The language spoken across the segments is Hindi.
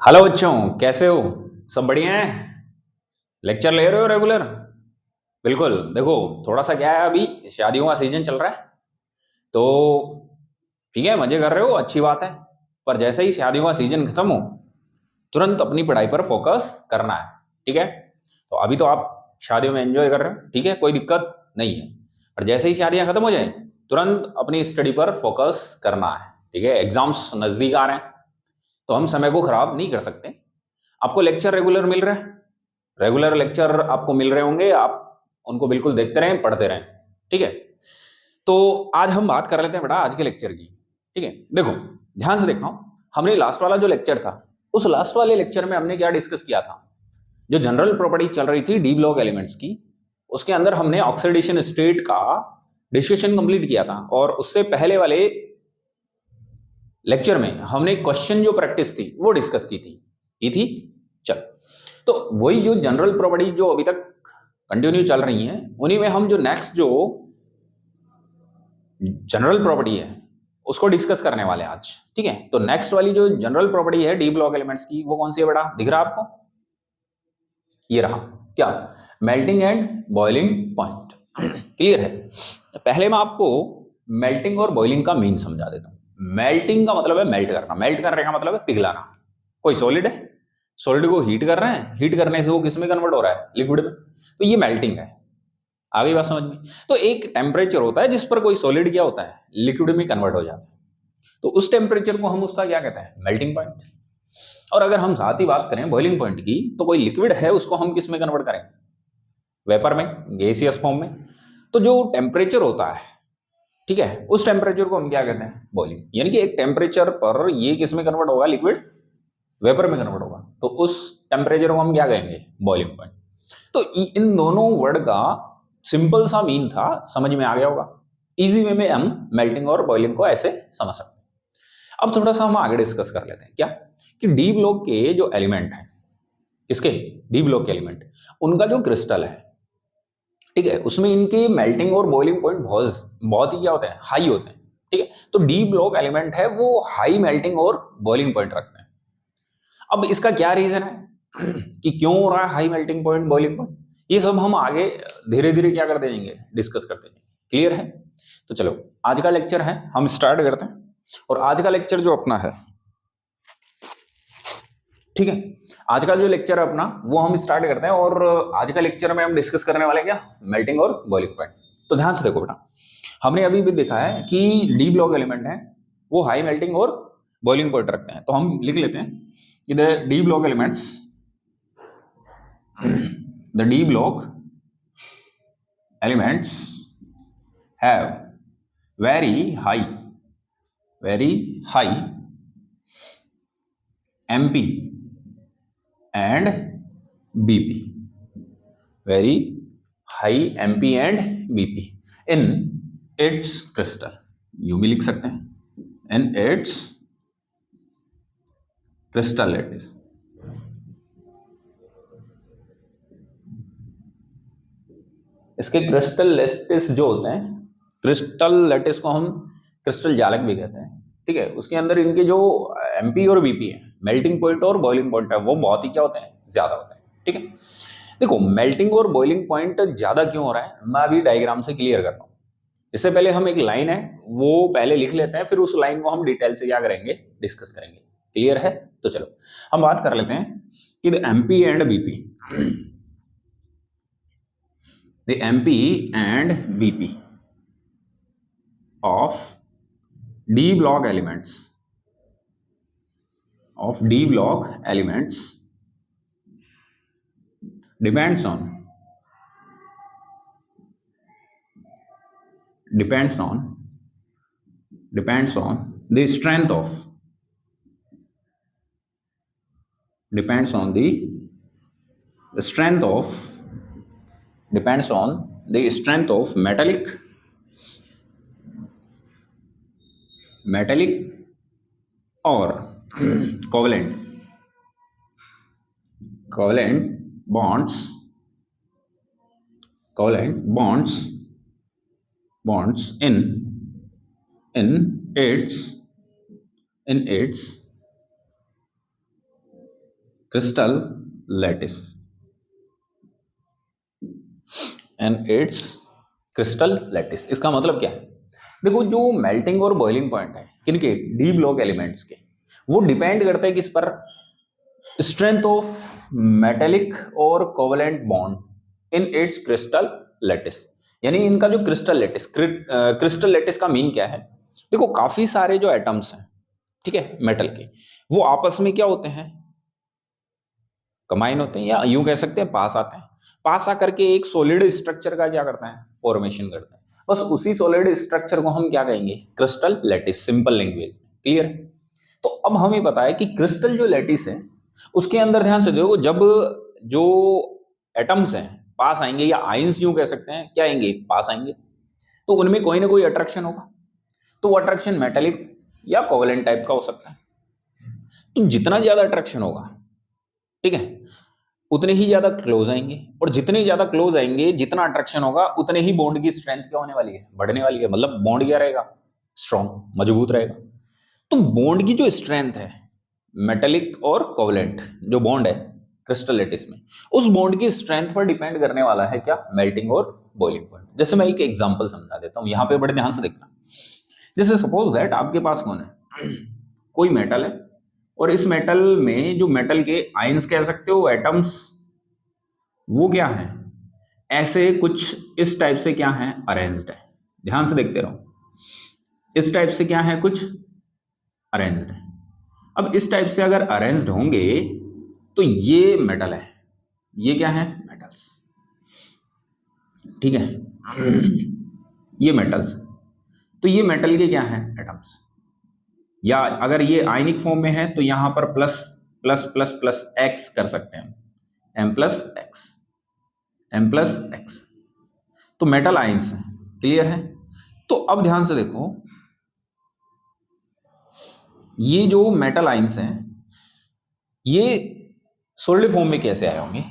हेलो बच्चों, कैसे हो? सब बढ़िया है? लेक्चर ले रहे हो रेगुलर? बिल्कुल। देखो, थोड़ा सा क्या है, अभी शादियों का सीजन चल रहा है तो ठीक है, मजे कर रहे हो, अच्छी बात है। पर जैसे ही शादियों का सीजन खत्म हो, तुरंत अपनी पढ़ाई पर फोकस करना है। ठीक है? तो अभी तो आप शादियों में एंजॉय कर रहे हो, ठीक है, कोई दिक्कत नहीं है। पर जैसे ही शादियां खत्म हो जाए, तुरंत अपनी स्टडी पर फोकस करना है। ठीक है? एग्जाम्स नजदीक आ रहे हैं, तो हम समय को खराब नहीं कर सकते। आपको लेक्चर रेगुलर मिल रहे हैं, रेगुलर लेक्चर आपको मिल रहे होंगे, आप उनको बिल्कुल देखते रहें, पढ़ते रहें। ठीक है? तो आज हम बात कर लेते हैं बेटा आज के लेक्चर की। ठीक है? देखो, ध्यान से देखो, हमने लास्ट वाला जो लेक्चर था, उस लास्ट वाले लेक्चर में हमने क्या डिस्कस किया था? जो जनरल प्रॉपर्टी चल रही थी डी ब्लॉक एलिमेंट्स की, उसके अंदर हमने ऑक्सीडेशन स्टेट का डिस्कशन कंप्लीट किया था। और उससे पहले वाले लेक्चर में हमने क्वेश्चन जो प्रैक्टिस थी वो डिस्कस की थी। चल, तो वही जो जनरल प्रॉपर्टी जो अभी तक कंटिन्यू चल रही है, उन्हीं में हम जो नेक्स्ट जो जनरल प्रॉपर्टी है उसको डिस्कस करने वाले हैं आज। ठीक है? तो नेक्स्ट वाली जो जनरल प्रॉपर्टी है डी ब्लॉक एलिमेंट्स की, वो कौन सी है बेटा? दिख रहा है आपको? ये रहा। क्या? Melting and boiling point. Clear है? पहले मैं आपको मेल्टिंग और बॉइलिंग का मीन समझा देता हूं। मेल्टिंग का मतलब है मेल्ट करना, मेल्ट करने का मतलब है पिघलाना। कोई सॉलिड है, सॉलिड को हीट कर रहे हैं, हीट करने से वो किस में कन्वर्ट हो रहा है? लिक्विड में। तो ये मेल्टिंग है। आ गई बात समझ में? तो एक टेम्परेचर होता है जिस पर कोई सॉलिड क्या होता है? लिक्विड में कन्वर्ट हो जाता है। तो उस टेम्परेचर को हम उसका क्या कहते हैं? Melting point. और अगर हम साथ ही बात करें बॉइलिंग पॉइंट की, तो कोई लिक्विड है उसको हम किस में कन्वर्ट करें? वेपर में, गैसियस फॉर्म में। तो जो टेम्परेचर होता है, ठीक है, उस टेम्परेचर को हम क्या कहते हैं? बॉइलिंग। यानी कि एक टेम्परेचर पर ये किस में कन्वर्ट होगा? लिक्विड वेपर में कन्वर्ट होगा। तो उस टेम्परेचर को हम क्या कहेंगे? Boiling point. तो इन दोनों वर्ड का सिंपल सा मीन था, समझ में आ गया होगा। इजी वे में हम मेल्टिंग और बॉइलिंग को ऐसे समझ सकते हैं। अब थोड़ा सा हम आगे डिस्कस कर लेते हैं। क्या? कि डी ब्लॉक के जो एलिमेंट हैं, इसके डी ब्लॉक के एलिमेंट, उनका जो क्रिस्टल है, ठीक है, उसमें इनके मेल्टिंग और बॉइलिंग पॉइंट बहुत बहुत ही क्या होते हैं? हाई होते हैं। ठीक है? तो डी ब्लॉक एलिमेंट है वो हाई मेल्टिंग और बॉइलिंग पॉइंट रखते हैं। अब इसका क्या रीजन है कि क्यों हो रहा है high melting point, boiling point? ये सब हम आगे धीरे धीरे क्या करते जाएंगे? डिस्कस करते जाएंगे। क्लियर है? तो चलो, आज का लेक्चर है, हम स्टार्ट करते हैं। और आज का लेक्चर जो अपना है, ठीक है, आज का जो लेक्चर है अपना, वो हम स्टार्ट करते हैं। और आज का लेक्चर में हम डिस्कस करने वाले क्या? मेल्टिंग और बॉइलिंग पॉइंट। तो ध्यान से देखो बेटा, हमने अभी भी देखा है कि डी ब्लॉक एलिमेंट है वो हाई मेल्टिंग और बॉइलिंग पॉइंट रखते हैं। तो हम लिख लेते हैं कि the D block elements, the D block elements have very high MP and BP, very high MP and BP in its crystal। यूं भी लिख सकते हैं, in its crystal lattice। इसके क्रिस्टल लेटिस जो होते हैं, क्रिस्टल लेटिस को हम क्रिस्टल जालक भी कहते हैं। ठीक है? उसके अंदर इनके जो एमपी और बीपी है, मेल्टिंग पॉइंट और बॉइलिंग पॉइंट है, वो बहुत ही क्या होते हैं? ज्यादा होते हैं। ठीक है? देखो, मेल्टिंग और बॉइलिंग पॉइंट ज्यादा क्यों हो रहा है, मैं अभी डायग्राम से क्लियर करता हूँ। इससे पहले हम एक लाइन है वो पहले लिख लेते हैं, फिर उस लाइन को हम डिटेल से क्या करेंगे? डिस्कस करेंगे। क्लियर है? तो चलो हम बात कर लेते हैं कि MP and BP, the MP and BP of D block elements depends on the strength of depends on the strength of metallic or covalent bonds in its crystal lattice and its crystal lattice। इसका मतलब क्या है? देखो, जो मेल्टिंग और बॉइलिंग पॉइंट है किनके, डी ब्लॉक एलिमेंट्स के, वो डिपेंड करते हैं किस पर, स्ट्रेंथ ऑफ मेटेलिक और covalent bond in its crystal lattice. यानी इनका जो क्रिस्टल लैटिस, क्रिस्टल लैटिस का मीन क्या है? देखो, काफी सारे जो एटम्स हैं, ठीक है, मेटल के, वो आपस में क्या होते हैं, कंबाइन होते हैं, या यूं कह सकते हैं पास आते हैं। पास आकर के एक सॉलिड स्ट्रक्चर का क्या करते हैं, फॉर्मेशन करते हैं। बस उसी सॉलिड स्ट्रक्चर को हम क्या कहेंगे, crystal lattice, simple language. Clear? तो अब हमें पता है कि क्रिस्टल जो लैटिस है उसके अंदर ध्यान से देखो, जब जो एटम्स हैं पास आएंगे, या आयंस यूं कह सकते हैं, क्या आएंगे, पास आएंगे, तो उनमें कोई ना कोई अट्रैक्शन होगा। तो वो अट्रैक्शन मेटेलिक या कोवेलेंट टाइप का हो सकता है। तो जितना ज्यादा अट्रैक्शन होगा, ठीक है, उतने ही ज्यादा क्लोज आएंगे, और जितने ज्यादा क्लोज आएंगे, जितना अट्रैक्शन होगा, उतने ही बॉन्ड की स्ट्रेंथ क्या होने वाली है, बढ़ने वाली है। मतलब बॉन्ड क्या रहेगा, स्ट्रॉन्ग, मजबूत रहेगा। तो बॉन्ड की जो स्ट्रेंथ है, मेटेलिक और कोवेलेंट जो बॉन्ड है क्रिस्टल लैटिस में, उस बॉन्ड की स्ट्रेंथ पर डिपेंड करने वाला है क्या, मेल्टिंग और बॉइलिंग पॉइंट। जैसे मैं एक एग्जांपल समझा देता हूं, यहां पे बड़े ध्यान से देखना। जैसे सपोज दैट आपके पास कौन है, कोई मेटल है, और इस मेटल में जो मेटल के आयंस कह सकते हो, एटम्स, वो क्या है, ऐसे कुछ इस टाइप से क्या है, अरेंज्ड है। ध्यान से देखते रहो, इस टाइप से क्या है, कुछ अरेंज्ड है। अब इस टाइप से अगर अरेंज्ड होंगे तो ये मेटल है, ये क्या है, मेटल्स, ठीक है, ये मेटल्स। तो ये मेटल के क्या है, एटम्स। या अगर ये आयनिक फॉर्म में है तो यहां पर plus plus plus plus x कर सकते हैं, M plus X, M plus X. तो मेटल आयंस है। क्लियर है? तो अब ध्यान से देखो, ये जो मेटल आयंस हैं, ये सॉलिड फॉर्म में कैसे आए होंगे,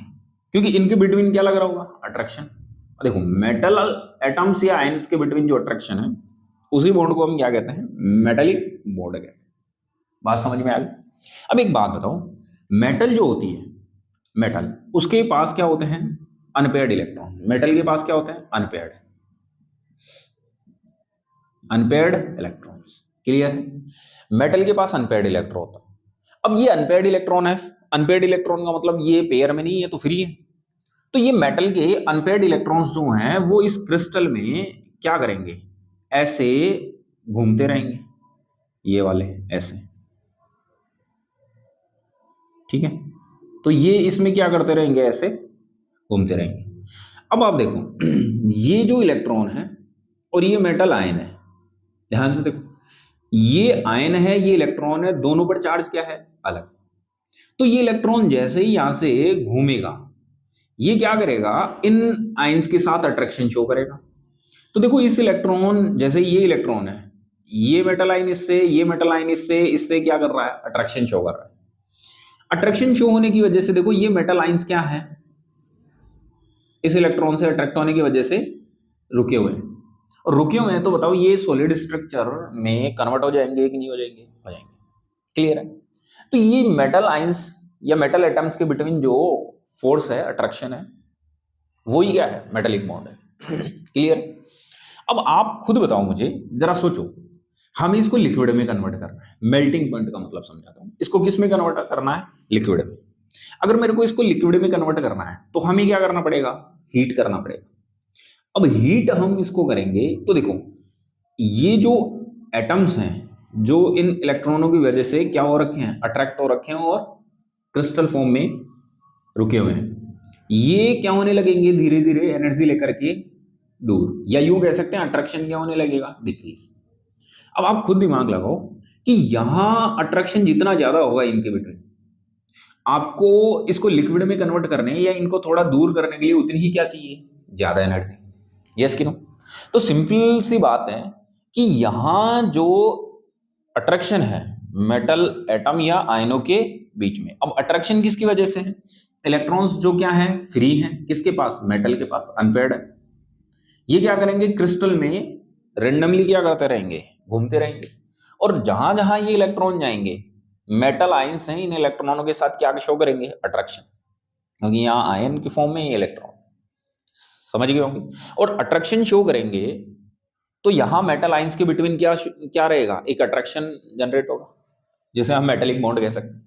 क्योंकि इनके बिटवीन क्या लग रहा होगा, अट्रैक्शन। देखो, मेटल एटम्स या आयंस के बिटवीन जो अट्रैक्शन है, उसी बॉन्ड को हम क्या कहते हैं, मेटेलिक बॉन्ड कहते हैं। बात समझ में आ गई? अब एक बात बताओ, मेटल जो होती है, मेटल, उसके पास क्या होते हैं, अनपेयर्ड इलेक्ट्रॉन। मेटल के पास क्या होते हैं, अनपेयर्ड, अनपेयर्ड इलेक्ट्रॉन्स। क्लियर है? मेटल के पास अनपेयर्ड इलेक्ट्रॉन होता है। अब ये अनपेयर्ड इलेक्ट्रॉन है, अनपेयर्ड इलेक्ट्रॉन का मतलब ये पेयर में नहीं है, तो फ्री है। तो ये मेटल के अनपेयर्ड इलेक्ट्रॉन्स जो हैं, वो इस क्रिस्टल में क्या करेंगे, ऐसे घूमते रहेंगे, ये वाले ऐसे, ठीक है। तो ये इसमें क्या करते रहेंगे, ऐसे घूमते रहेंगे। अब आप देखो, ये जो इलेक्ट्रॉन है और ये मेटल आयन है, ध्यान से देखो, ये आयन है, ये इलेक्ट्रॉन है, दोनों पर चार्ज क्या है, अलग। तो ये इलेक्ट्रॉन जैसे ही यहां से घूमेगा, ये क्या करेगा, इन आयंस के साथ अट्रैक्शन शो करेगा। तो देखो, इस इलेक्ट्रॉन, जैसे ये इलेक्ट्रॉन है, ये मेटल आयन इससे, ये मेटल आयन इससे, इससे क्या कर रहा है, अट्रैक्शन शो कर रहा है। अट्रैक्शन शो होने की वजह से देखो, ये मेटल आयंस क्या है, इस इलेक्ट्रॉन से अट्रैक्ट होने की वजह से रुके हुए हैं। और रुके हुए हैं तो बताओ, ये सॉलिड स्ट्रक्चर में कन्वर्ट हो जाएंगे कि नहीं हो जाएंगे, हो जाएंगे। क्लियर है? तो ये मेटल आयंस या मेटल एटम्स के बिटवीन जो फोर्स है, अट्रैक्शन है, वो ही क्या है, मेटेलिक बॉन्ड है। क्लियर? अब आप खुद बताओ मुझे, जरा सोचो, हमें इसको लिक्विड में कन्वर्ट करना है। मेल्टिंग पॉइंट का मतलब समझाता हूं, इसको किस में कन्वर्ट करना है, लिक्विड में। अगर मेरे को इसको लिक्विड में कन्वर्ट करना है तो हमें क्या करना पड़ेगा, हीट करना पड़ेगा। अब हीट हम इसको करेंगे तो देखो, ये जो एटम्स हैं, जो इन इलेक्ट्रॉनों की वजह से क्या हो रखे हैं, अट्रैक्ट हो रखे हैं और क्रिस्टल फॉर्म में रुके हुए हैं, ये क्या होने लगेंगे, धीरे धीरे एनर्जी लेकर के दूर, या यूं कह सकते हैं अट्रैक्शन क्या होने लगेगा, डिक्रीज। अब आप खुद दिमाग लगाओ कि यहां अट्रैक्शन जितना ज्यादा होगा इनके बिटवीन, आपको इसको लिक्विड में कन्वर्ट करने या इनको थोड़ा दूर करने के लिए उतनी ही क्या चाहिए, ज्यादा एनर्जी। यस कि नो? तो सिंपल सी बात है कि यहां जो अट्रैक्शन है मेटल एटम या आयनों के बीच में, अब अट्रैक्शन किसकी वजह से है, इलेक्ट्रॉन्स जो क्या है, फ्री हैं, किसके पास, मेटल के पास, अनपेयर्ड है। ये क्या करेंगे, क्रिस्टल में रेंडमली क्या करते रहेंगे, घूमते रहेंगे, और जहां जहां ये इलेक्ट्रॉन जाएंगे मेटल आयंस हैं, इन इलेक्ट्रॉनों के साथ क्या शो करेंगे? अट्रैक्शन, क्योंकि यहाँ आयन के फॉर्म में ये इलेक्ट्रॉन, समझ गए होंगे। और अट्रैक्शन शो करेंगे तो यहाँ मेटल आयंस के बिटवीन क्या क्या रहेगा? एक अट्रैक्शन जनरेट होगा, जिसे हम मेटेलिक बॉन्ड कह सकते हैं।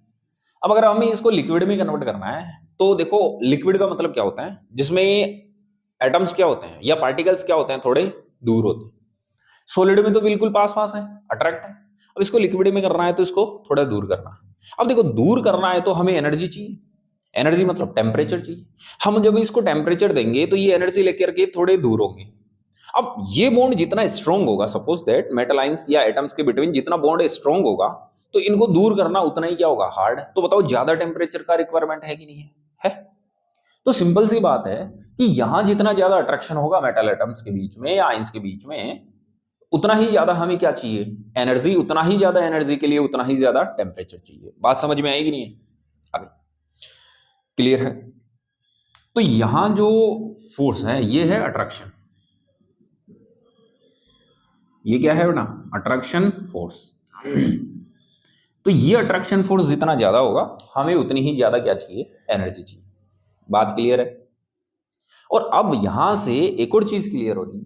अब अगर हमें इसको लिक्विड में कन्वर्ट करना है तो देखो, लिक्विड का मतलब क्या होता है? जिसमें एटम्स क्या होते हैं या पार्टिकल्स क्या होते हैं? थोड़े दूर होते हैं। सॉलिड में तो बिल्कुल पास पास है, अट्रैक्ट है। अब इसको लिक्विड में करना है तो इसको थोड़ा दूर करना है। अब देखो, दूर करना है तो हमें एनर्जी चाहिए, एनर्जी मतलब टेम्परेचर चाहिए। हम जब इसको टेम्परेचर देंगे तो ये एनर्जी लेकर के थोड़े दूर होंगे। अब ये बॉन्ड जितना स्ट्रॉन्ग होगा, सपोज दैट मेटल आयंस या एटम्स के बिटवीन जितना बॉन्ड स्ट्रॉन्ग होगा, तो इनको दूर करना उतना ही क्या होगा? हार्ड। तो बताओ, ज्यादा टेम्परेचर का रिक्वायरमेंट है कि नहीं है? है। तो सिंपल सी बात है कि यहां जितना ज्यादा अट्रैक्शन होगा मेटल एटम्स के बीच में या आयंस के बीच में, उतना ही ज्यादा हमें क्या चाहिए? एनर्जी। उतना ही ज्यादा एनर्जी के लिए उतना ही ज्यादा टेम्परेचर चाहिए। बात समझ में आएगी नहीं है? अभी क्लियर है? तो यहां जो फोर्स है ये है अट्रैक्शन। ये क्या है बेटा? Attraction force. तो ये अट्रैक्शन फोर्स जितना ज्यादा होगा, हमें उतनी ही ज्यादा क्या चाहिए? एनर्जी चाहिए। बात क्लियर है? और अब यहां से एक और चीज क्लियर हो रही है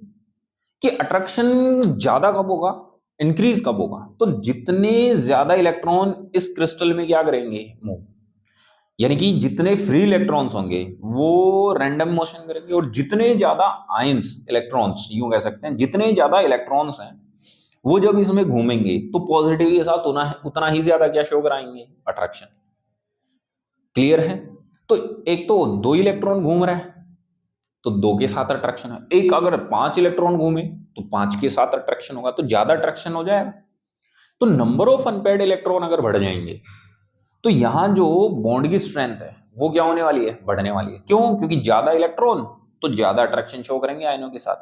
कि अट्रैक्शन ज्यादा कब होगा, इंक्रीज कब होगा? तो जितने ज्यादा इलेक्ट्रॉन इस क्रिस्टल में क्या करेंगे? मूव। यानी कि जितने फ्री इलेक्ट्रॉन्स होंगे वो रैंडम मोशन करेंगे, और जितने ज्यादा आयंस, इलेक्ट्रॉन्स यूं कह सकते हैं, जितने ज्यादा इलेक्ट्रॉन्स हैं वो जब इसमें घूमेंगे तो पॉजिटिव के साथ उतना ही ज्यादा क्या शो कराएंगे? अट्रैक्शन। क्लियर है? तो एक तो 2 इलेक्ट्रॉन घूम रहा है तो 2 के साथ अट्रैक्शन है। एक अगर 5 इलेक्ट्रॉन घूमे तो 5 के साथ अट्रैक्शन होगा, तो ज्यादा अट्रैक्शन हो जाएगा। तो नंबर ऑफ अनपेयर्ड इलेक्ट्रॉन अगर बढ़ जाएंगे तो यहां जो बॉन्ड की स्ट्रेंथ है वो क्या होने वाली है? बढ़ने वाली है। क्यों? क्योंकि ज्यादा इलेक्ट्रॉन तो ज्यादा अट्रैक्शन शो करेंगे आयनों के साथ,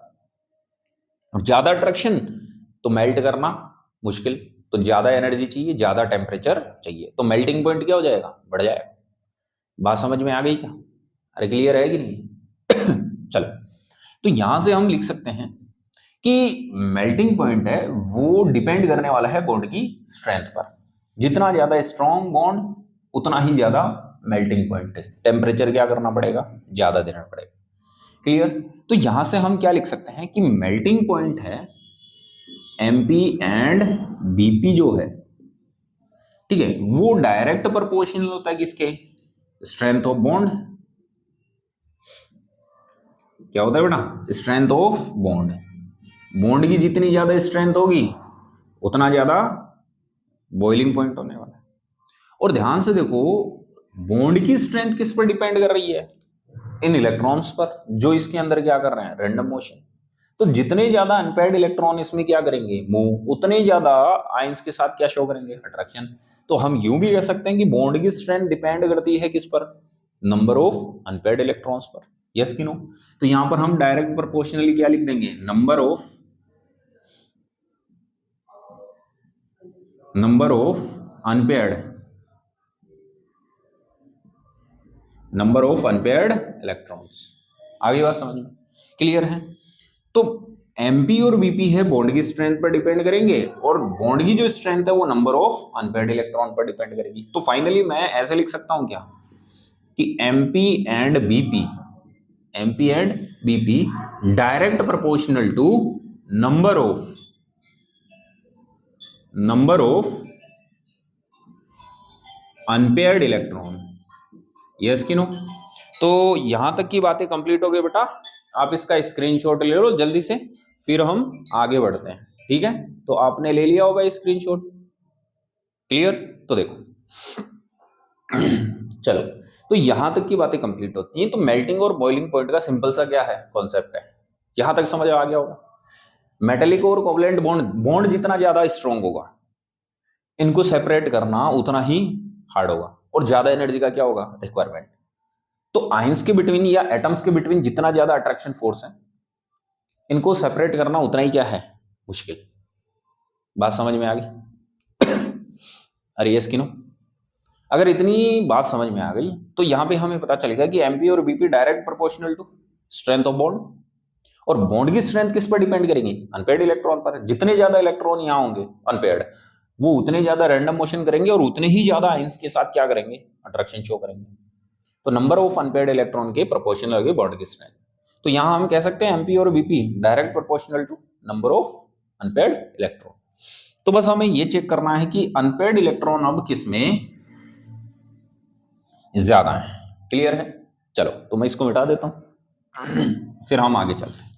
और ज्यादा अट्रैक्शन तो मेल्ट करना मुश्किल, तो ज्यादा एनर्जी चाहिए, ज्यादा टेम्परेचर चाहिए, तो मेल्टिंग पॉइंट क्या हो जाएगा? बढ़ जाएगा। बात समझ में आ गई क्या? अरे क्लियर है कि नहीं? चलो, तो यहां से हम लिख सकते हैं कि मेल्टिंग पॉइंट है वो डिपेंड करने वाला है बॉन्ड की स्ट्रेंथ पर। जितना ज्यादा स्ट्रॉन्ग बॉन्ड उतना ही ज्यादा मेल्टिंग पॉइंट है। टेम्परेचर क्या करना पड़ेगा? ज्यादा देना पड़ेगा। क्लियर? तो यहां से हम क्या लिख सकते हैं कि मेल्टिंग पॉइंट है एमपी एंड बीपी जो है, ठीक है, वो डायरेक्ट प्रोपोर्शनल होता है किसके? Strength of bond. क्या होता है बेटा? Strength of bond. बॉन्ड की जितनी ज्यादा स्ट्रेंथ होगी उतना ज्यादा बॉइलिंग पॉइंट होने वाला है। और ध्यान से देखो, बॉन्ड की स्ट्रेंथ किस पर डिपेंड कर रही है? इन इलेक्ट्रॉन्स पर, जो इसके अंदर क्या कर रहे हैं? Random motion. तो जितने ज्यादा अनपेयर्ड इलेक्ट्रॉन इसमें क्या करेंगे? मूव, उतने ज्यादा आयंस के साथ क्या शो करेंगे? अट्रैक्शन। तो हम यूं भी कह सकते हैं कि बॉन्ड की स्ट्रेंथ डिपेंड करती है किस पर? नंबर ऑफ अनपेयर्ड इलेक्ट्रॉन्स पर। यस कि नो? तो यहां पर हम डायरेक्ट प्रोपोर्शनली क्या लिख देंगे? Number of unpaired electrons. आगे बात समझ में क्लियर है? तो एमपी और बीपी है बॉन्ड की स्ट्रेंथ पर डिपेंड करेंगे, और बॉन्ड की जो स्ट्रेंथ है वो नंबर ऑफ अनपेयर्ड इलेक्ट्रॉन पर डिपेंड करेगी। तो फाइनली मैं ऐसे लिख सकता हूं क्या कि MP and BP direct proportional to number of unpaired electron. Yes कि नो? तो यहां तक की बातें कंप्लीट हो गई बेटा। आप इसका स्क्रीनशॉट ले लो जल्दी से, फिर हम आगे बढ़ते हैं। ठीक है? तो आपने ले लिया होगा स्क्रीनशॉट। क्लियर? तो देखो, चलो, तो यहां तक की बातें कंप्लीट होती हैं। तो मेल्टिंग और बॉइलिंग पॉइंट का सिंपल सा क्या है? कॉन्सेप्ट है। यहां तक समझ आ गया होगा। मेटेलिक और कोवलेंट बॉन्ड जितना ज्यादा स्ट्रॉन्ग होगा, इनको सेपरेट करना उतना ही हार्ड होगा, और ज्यादा एनर्जी का क्या होगा? रिक्वायरमेंट। तो आयंस के बिटवीन या एटम्स के बिटवीन जितना ज्यादा अट्रैक्शन फोर्स है, इनको सेपरेट करना उतना ही क्या है? मुश्किल। बात समझ में आ गई? अरे यस कि नो? अगर इतनी बात समझ में आ गई तो यहां पे हमें पता चलेगा कि एमपी और BP direct proportional to strength of bond, और बॉन्ड की स्ट्रेंथ किस पर डिपेंड करेगी? अनपेयर्ड इलेक्ट्रॉन पर। जितने ज्यादा इलेक्ट्रॉन यहां होंगे अनपेयर्ड, वो उतने ज्यादा रैंडम मोशन करेंगे और उतने ही ज्यादा आयंस के साथ क्या करेंगे, अट्रैक्शन शो करेंगे। तो नंबर ऑफ अनपेयर्ड इलेक्ट्रॉन के प्रोपोर्शनल होगी बॉन्ड की स्ट्रेंथ। तो यहां हम कह सकते हैं एमपी और BP direct proportional to number of unpaired electron. तो बस हमें ये चेक करना है कि अनपेयर्ड इलेक्ट्रॉन अब किसमें ज्यादा है। क्लियर है? चलो तो मैं इसको मिटा देता हूं फिर हम आगे चलते हैं।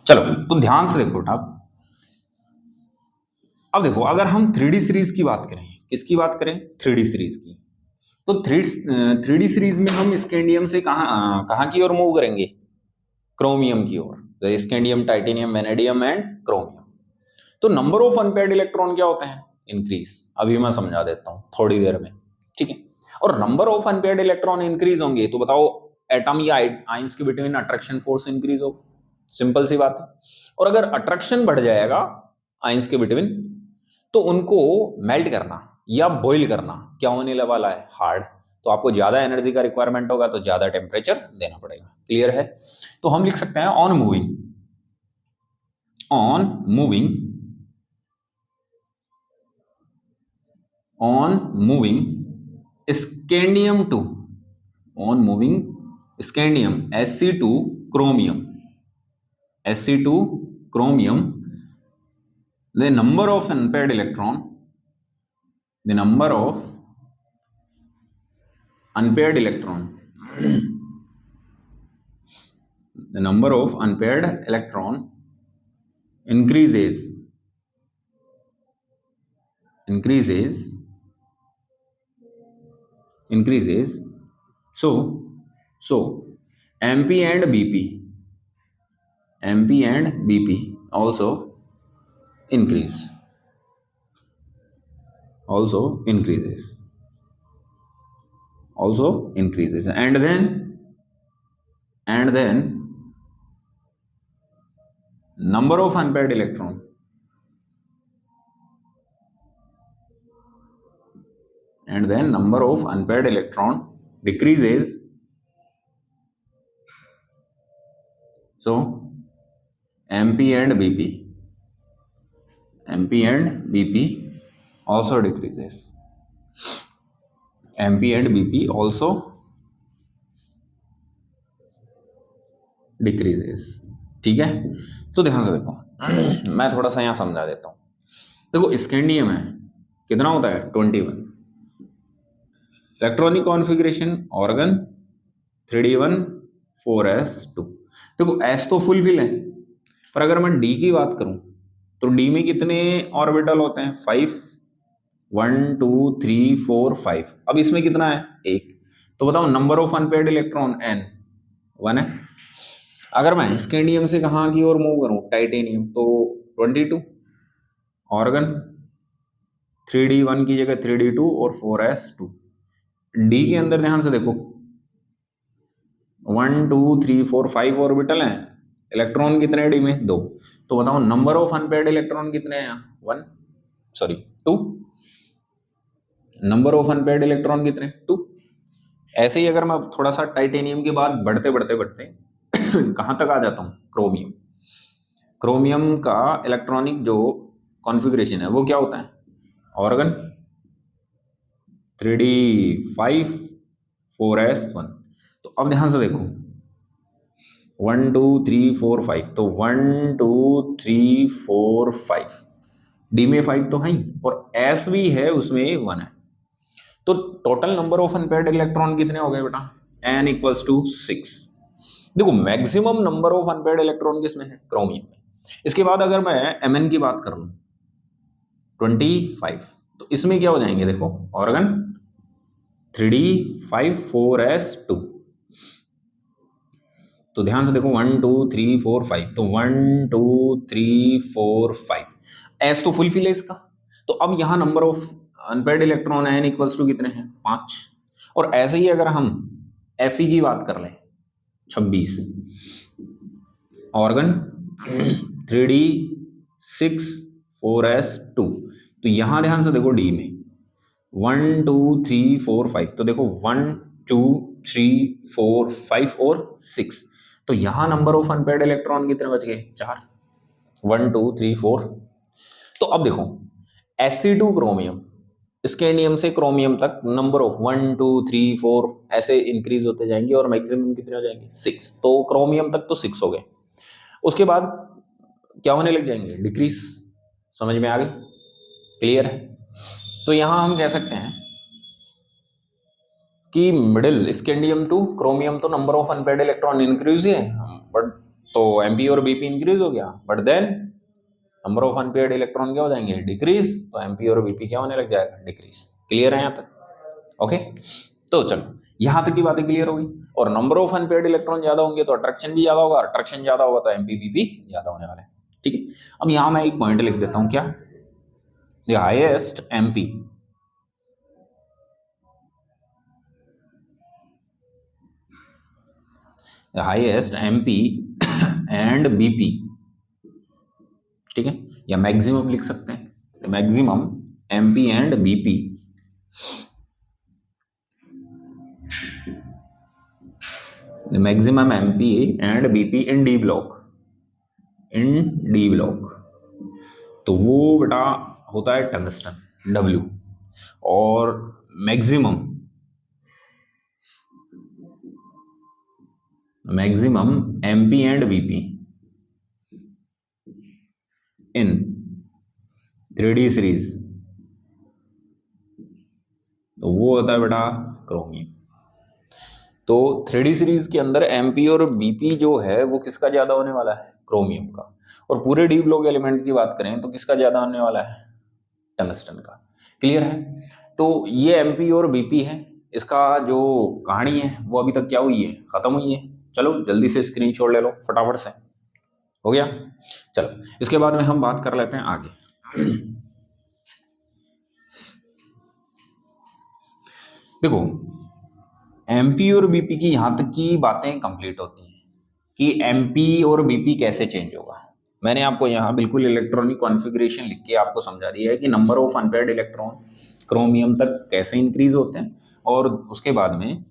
चलो तो ध्यान से देखो बेटा, अब देखो अगर हम 3D सीरीज की बात करें, किसकी बात करें, 3D सीरीज की, तो 3D सीरीज में हम स्कैंडियम से कहाँ की ओर मूव करेंगे, क्रोमियम की ओर। तो scandium, titanium, vanadium and chromium. तो नंबर ऑफ अनपेयर्ड इलेक्ट्रॉन क्या होते हैं, इंक्रीज। अभी मैं समझा देता हूं थोड़ी देर में, ठीक है। और number of unpaired electron increase होंगे तो बताओ एटम या आयंस के बिटवीन अट्रैक्शन फोर्स इंक्रीज होगा, सिंपल सी बात है। और अगर अट्रैक्शन बढ़ जाएगा आयंस के बिटवीन तो उनको मेल्ट करना या बॉइल करना क्या होने वाला है, हार्ड। तो आपको ज्यादा एनर्जी का रिक्वायरमेंट होगा तो ज्यादा टेम्परेचर देना पड़ेगा। क्लियर है? तो हम लिख सकते हैं on moving scandium to Sc2 chromium, the number of unpaired electron increases so MP and BP also increases, and then number of unpaired electron decreases. So MP and BP also decreases. ठीक है। तो ध्यान से देखो मैं थोड़ा सा यहाँ समझा देता हूँ। देखो स्कैंडियम है कितना होता है 21, electronic configuration organ 3d1 4s2। देखो s तो फुलफिल है, पर अगर मैं d की बात करूं तो d में कितने ऑर्बिटल होते हैं, 5, 1 2 3 4 5। अब इसमें कितना है, 1। तो बताओ number of unpaired electron n 1 है। अगर मैं स्कैंडियम से कहाँ की ओर मूव करूं, टाइटेनियम, तो 22 ऑर्गन 3d1 की जगह 3d2 और 4s2। d के अंदर ध्यान से देखो 1 2 3 4 5 ऑर्बिटल हैं, इलेक्ट्रॉन कितने डी में, 2। तो बताओ नंबर ऑफ अनपेयर्ड इलेक्ट्रॉन कितने हैं, 2। नंबर ऑफ अनपेयर्ड इलेक्ट्रॉन कितने, 2। ऐसे ही अगर मैं थोड़ा सा टाइटेनियम के बाद बढ़ते कहां तक आ जाता हूं, क्रोमियम का इलेक्ट्रॉनिक जो कॉन्फ़िगरेशन है वो क्या होता है, ऑर्गन 3d5 4s1। तो अब ध्यान से देखो 1 2 3 4 5, तो 1 2 3 4 5, डी में 5 तो है और एस भी है उसमें 1 है। तो total number of unpaired electron कितने हो गए बेटा, n = 6। देखो maximum number of unpaired electron किसमें है, क्रोमियम में। इसके बाद अगर मैं mn की बात कर लूं 25, तो इसमें क्या हो जाएंगे, देखो ऑर्गन 3d5 4s2। तो ध्यान से देखो 1 2 3 4 5, तो 1 2 3 4 5, एस तो फुलफिल है इसका। तो अब यहां number of unpaired electron n = कितने हैं, 5। और ऐसे ही अगर हम Fe की बात कर लें 26, ऑर्गन 3d6 4s2। तो यहां ध्यान से देखो d में 1 2 3 4 5, तो देखो 1 2 3 4 5 और 6, तो यहां नंबर ऑफ अनपेयर्ड इलेक्ट्रॉन कितने बच गए? 4। 1 2 3 4। तो अब देखो Sc2 क्रोमियम, इसके नियम से क्रोमियम तक नंबर ऑफ 1 2 3 4 ऐसे इंक्रीज होते जाएंगे और मैक्सिमम कितने हो जाएंगे? 6। तो क्रोमियम तक तो 6 हो गए, उसके बाद क्या होने लग जाएंगे? डिक्रीज। समझ में आ गई? क्लियर है? तो यहां हम कह सकते हैं कि मिडिल स्कैंडियम टू क्रोमियम तो number of unpaired electron increase है, बट तो एमपी और बीपी इंक्रीज हो गया, but then number of unpaired electron क्या हो जाएंगे? डिक्रीज। तो एमपी और बीपी क्या होने लग जाएगा? डिक्रीज। क्लियर है यहां तक? ओके, तो चलो यहां तक की बातें क्लियर हो गई। और नंबर ऑफ अनपेयर्ड इलेक्ट्रॉन ज्यादा होंगे तो अट्रैक्शन भी ज्यादा होगा, अट्रैक्शन ज्यादा होगा तो एमपी बीपी ज्यादा होने वाला है। ठीक है, अब यहां मैं एक पॉइंट लिख देता हूं, क्या? The highest MP and BP, ठीक है, या मैक्सिमम लिख सकते हैं, maximum MP and BP maximum MP and BP in D block, तो वो बेटा होता है टंगस्टन डब्ल्यू, और maximum MP and BP in 3D series, तो वो होता है बेटा क्रोमियम। तो 3D सीरीज के अंदर एमपी और बीपी जो है वो किसका ज्यादा होने वाला है? क्रोमियम का। और पूरे डी ब्लॉक एलिमेंट की बात करें तो किसका ज्यादा होने वाला है? टंगस्टन का। क्लियर है? तो ये एमपी और बीपी है, इसका जो कहानी है वो अभी तक क्या हुई है? खत्म हुई है। चलो जल्दी से स्क्रीनशॉट ले लो फटाफट से। हो गया? चलो इसके बाद में हम बात कर लेते हैं आगे। देखो एमपी और बीपी की यहां तक की बातें कंप्लीट होती हैं कि एमपी और बीपी कैसे चेंज होगा। मैंने आपको यहाँ बिल्कुल इलेक्ट्रॉनिक कॉन्फ़िगरेशन लिख के आपको समझा दिया है कि number of unpaired electron chromium तक कैसे इंक्रीज होते हैं और उसके बाद में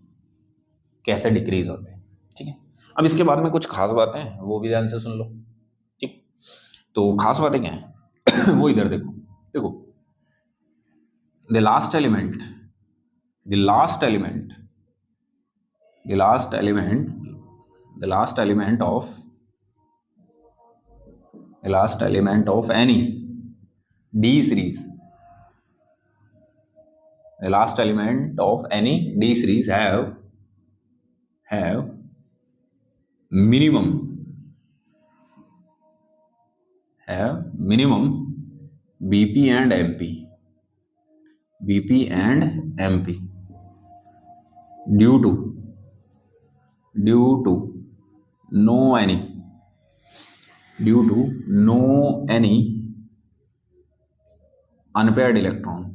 कैसे डिक्रीज होते हैं। ठीक है, अब इसके बाद में कुछ खास बातें हैं, वो भी ध्यान से सुन लो। ठीक, तो खास बातें क्या हैं? वो इधर देखो। देखो the last element the last element the last element of any D series, the last element of any D series have minimum BP and MP due to no any unpaired electron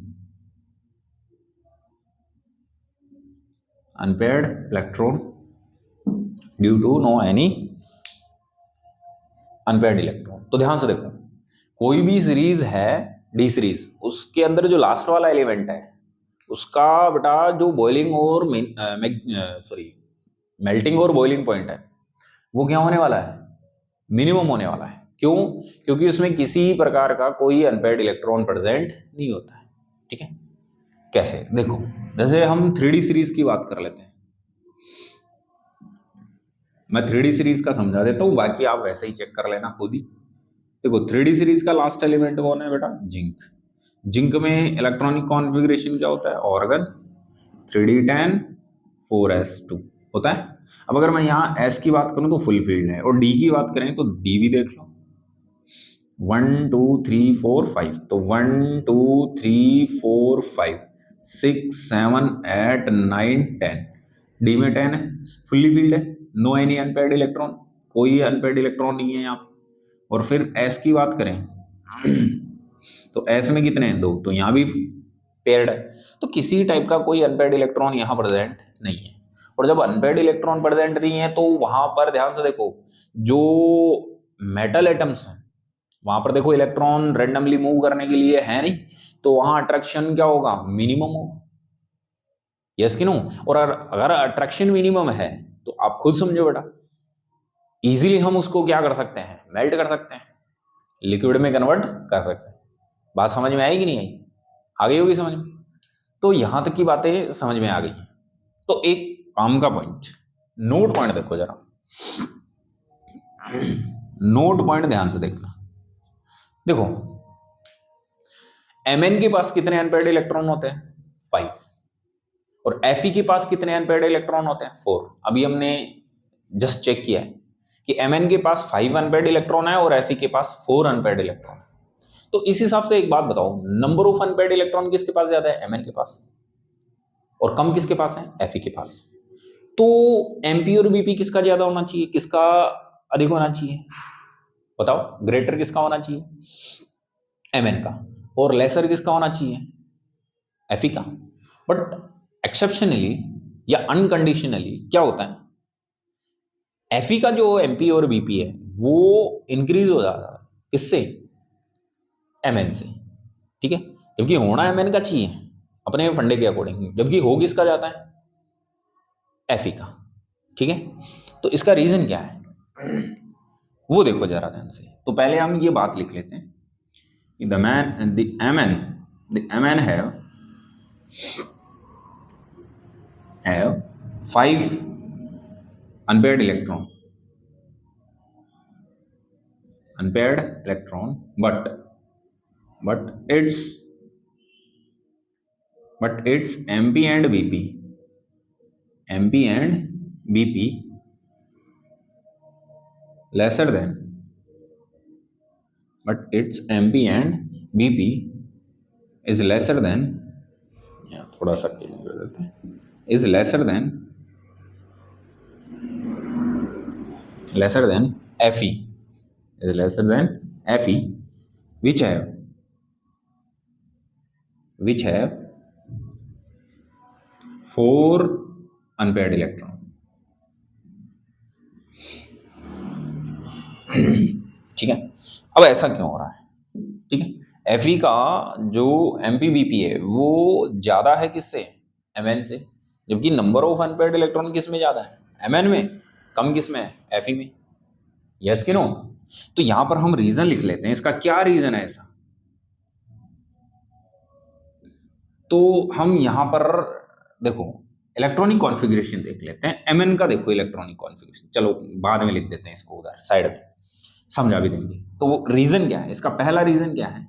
due to no any unpaired electron। तो ध्यान से देखो, कोई भी सीरीज है डी सीरीज, उसके अंदर जो लास्ट वाला एलिमेंट है उसका बेटा जो बॉइलिंग और मेल्टिंग और बॉइलिंग पॉइंट है वो क्या होने वाला है? मिनिमम होने वाला है। क्यों? क्योंकि उसमें किसी प्रकार का कोई अनपेयर्ड इलेक्ट्रॉन प्रेजेंट नहीं होता है। ठीक है, कैसे? देखो जैसे हम 3D सीरीज की बात कर लेते हैं, मैं 3D सीरीज का समझा देता हूं, बाकी आप वैसे ही चेक कर लेना खुद ही। देखो 3D सीरीज का लास्ट एलिमेंट कौन है बेटा? जिंक में इलेक्ट्रॉनिक कॉन्फ़िगरेशन क्या होता है? ऑर्गन 3D10 4s2 होता है। अब अगर मैं यहाँ S की बात करूं तो फुल फील्ड है, और D की बात करें तो D भी देख लो, 1 2 3 4 5, तो 1 2 3 4 5 6 7 8 9 10, D में 10 है, फुल्ली फील्ड है, नो एनी अनपेयर्ड इलेक्ट्रॉन, कोई अनपेयर्ड इलेक्ट्रॉन नहीं है यहाँ। और फिर S की बात करें तो S में कितने हैं? 2, तो यहाँ भी पेयर्ड है, तो किसी टाइप का कोई अनपेयर्ड इलेक्ट्रॉन यहाँ प्रेजेंट नहीं है। और जब अनपेयर्ड इलेक्ट्रॉन प्रेजेंट नहीं है तो वहां पर ध्यान से देखो, जो मेटल एटम्स हैं वहां पर देखो इलेक्ट्रॉन रेंडमली मूव करने के लिए है नहीं, तो वहां अट्रैक्शन क्या होगा, मिनिमम होगा। यस कि नो? और अगर अट्रैक्शन मिनिमम है तो आप खुद समझो बेटा, इजीली हम उसको क्या कर सकते हैं, मेल्ट कर सकते हैं, लिक्विड में कन्वर्ट कर सकते हैं। बात समझ में आई कि नहीं आई? आ गई होगी समझ में। तो यहां तक की बातें समझ में आ गई। तो एक काम का पॉइंट, नोट पॉइंट देखो जरा, नोट पॉइंट ध्यान से देखना। देखो Mn के पास कितने अनपेयर्ड इलेक्ट्रॉन होते हैं, 5, और Fe के पास कितने अनपेयर्ड इलेक्ट्रॉन होते हैं, 4। अभी हमने जस्ट चेक किया है कि Mn के पास 5 अनपेयर्ड इलेक्ट्रॉन है और Fe के पास 4 अनपेयर्ड इलेक्ट्रॉन है। तो इस हिसाब से एक बात बताओ, नंबर ऑफ अनपेयर्ड इलेक्ट्रॉन किसके पास ज्यादा है, Mn के पास, और कम किसके पास है, Fe के पास। तो Mp और Bp किसका ज्यादा होना चाहिए, किसका अधिक होना चाहिए, बताओ, ग्रेटर किसका होना चाहिए, Mn का, और लेसर किसका होना चाहिए, Fe का। बट एक्सेप्शनली या अनकंडीशनली क्या होता है, Fe का जो Mp और Bp है वो इंक्रीज हो जाता है, किससे, Mn से, ठीक है, जबकि होना Mn का चाहिए अपने फंडे के अकॉर्डिंग, जबकि हो किसका जाता है, Fe का, ठीक है। तो इसका रीजन क्या है वो देखो जरा ध्यान से। तो पहले हम ये बात लिख लेते हैं, the Mn have 5 unpaired electron, but it's Mp and Bp lesser than, but its Mp and Bp is lesser than, या थोड़ा सा चेंज कर देते हैं, is lesser than Fe, is lesser than Fe, which have 4 unpaired electron, ठीक है। अब ऐसा क्यों हो रहा है, ठीक है, Fe का जो MpBp है वो ज्यादा है किससे, Mn से, जबकि नंबर ऑफ अनपेयर्ड इलेक्ट्रॉन किस में ज्यादा है, Mn में, कम किस में है, Fe में। यस कि नो? तो यहां पर हम रीजन लिख लेते हैं, इसका क्या रीजन है ऐसा। तो हम यहां पर देखो इलेक्ट्रॉनिक कॉन्फ़िगरेशन देख लेते हैं, Mn का देखो इलेक्ट्रॉनिक कॉन्फ़िगरेशन, चलो बाद में लिख देते हैं इसको उधर साइड में, समझा भी देंगे। तो वो रीजन क्या है, इसका पहला रीजन क्या है,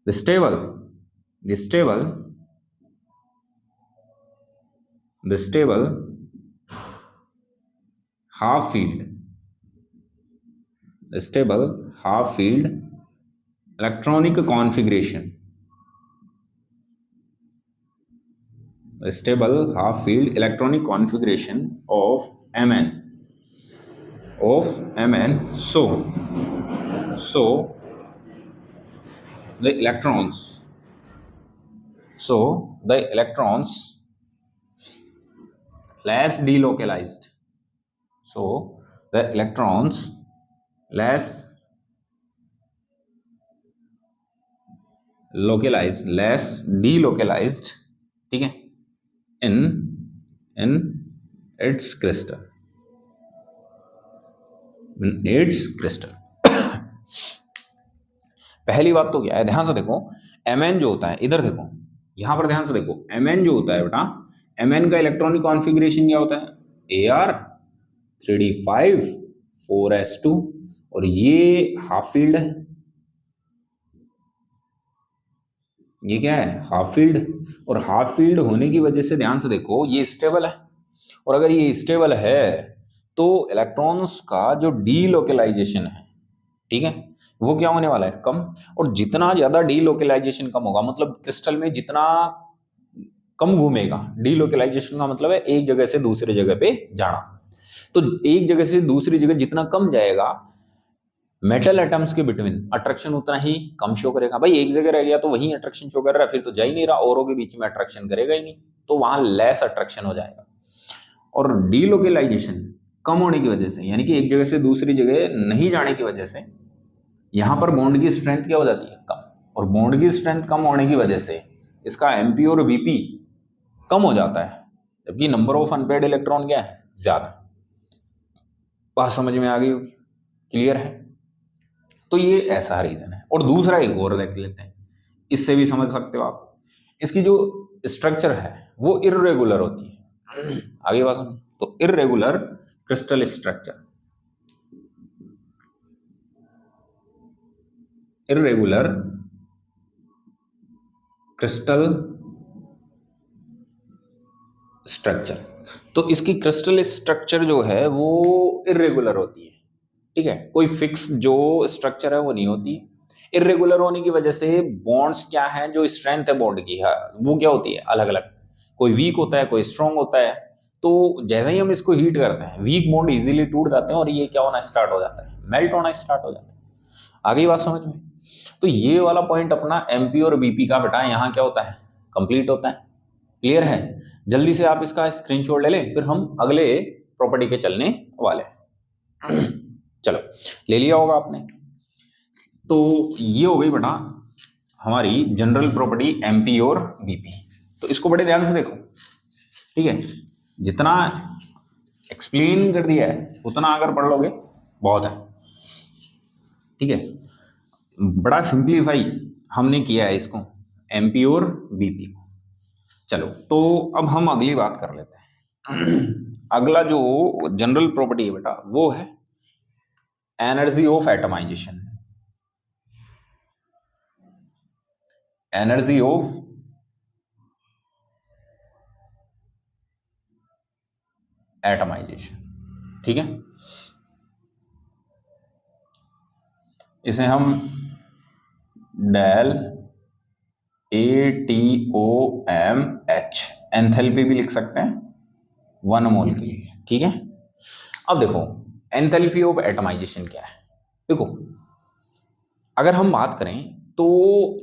the stable half field electronic configuration, the stable half field electronic configuration of Mn, so the electrons less delocalized, less delocalized, ठीक है, in its crystal, पहली बात तो क्या है, ध्यान से देखो, Mn जो होता है, इधर देखो, यहां पर ध्यान से देखो, Mn जो होता है बेटा, Mn का इलेक्ट्रॉनिक कॉन्फ़िगरेशन क्या होता है, Ar 3d5 4s2, और ये हाफ फील्ड है, ये क्या है, हाफ फील्ड, और हाफ फील्ड होने की वजह से ध्यान से देखो ये स्टेबल है, और अगर ये स्टेबल है तो इलेक्ट्रॉन्स का जो डीलोकलाइजेशन है, ठीक है, वो क्या होने वाला है, कम। और जितना ज्यादा डीलोकलाइजेशन कम होगा, मतलब क्रिस्टल में जितना कम घूमेगा, डीलोकलाइजेशन का मतलब है एक जगह से दूसरे जगह पे जाना, तो एक जगह से दूसरी जगह जितना कम जाएगा, मेटल एटम्स के बिटवीन अट्रैक्शन उतना ही कम शो करेगा। भाई एक जगह रह गया तो वही अट्रैक्शन शो कर रहा है, फिर तो जा ही नहीं रहा, औरों के बीच में अट्रैक्शन करेगा ही नहीं, तो वहां लेस अट्रैक्शन हो जाएगा। और डीलोकलाइजेशन कम होने की वजह से, यानी कि एक जगह से दूसरी जगह नहीं जाने की वजह से, यहाँ पर बॉन्ड की स्ट्रेंथ क्या हो जाती है, कम, और बॉन्ड की स्ट्रेंथ कम होने की वजह से इसका एमपी और बीपी कम हो जाता है, जबकि नंबर ऑफ अनपेयर्ड इलेक्ट्रॉन क्या है, ज्यादा। बात समझ में आ गई होगी, क्लियर है। तो ये ऐसा रीजन है। और दूसरा एक और देख लेते हैं, इससे भी समझ सकते हो आप। इसकी जो स्ट्रक्चर है वो इर्रेगुलर होती है। आगे बात समझ, तो irregular crystal structure, irregular crystal structure, तो इसकी क्रिस्टल स्ट्रक्चर जो है वो इर्रेगुलर होती है, ठीक है। कोई फिक्स जो स्ट्रक्चर है वो नहीं होती। इर्रेगुलर होने की वजह से बॉन्ड्स क्या है, जो स्ट्रेंथ है बॉन्ड की है वो क्या होती है, अलग अलग। कोई वीक होता है, कोई स्ट्रांग होता है। तो जैसे ही हम इसको हीट करते हैं, वीक बॉन्ड इजीली टूट जाते हैं और ये क्या होना स्टार्ट हो जाता है, मेल्ट होना स्टार्ट हो जाता है। आगे बात समझ में। तो ये वाला पॉइंट अपना एमपी और बीपी का बेटा यहाँ क्या होता है, कंप्लीट होता है। क्लियर है। जल्दी से आप इसका स्क्रीनशॉट ले लें, फिर हम अगले प्रॉपर्टी पे चलने वाले हैं। चलो, ले लिया होगा आपने। तो ये हो गई बेटा हमारी जनरल प्रॉपर्टी एमपी और बीपी। तो इसको बड़े ध्यान से देखो, ठीक है। जितना एक्सप्लेन कर दिया है उतना अगर पढ़ लोगे बहुत है, ठीक है। बड़ा सिंप्लीफाई हमने किया है इसको, एमपी और बीपी को। चलो, तो अब हम अगली बात कर लेते हैं। अगला जो जनरल प्रॉपर्टी है बेटा वो है energy of atomization. Energy of atomization, ठीक है। इसे हम डेल ATOMH एंथैल्पी भी लिख सकते हैं 1 मोल के लिए, ठीक है। अब देखो एंथैल्पी ऑफ एटमाइजेशन क्या है। देखो अगर हम बात करें तो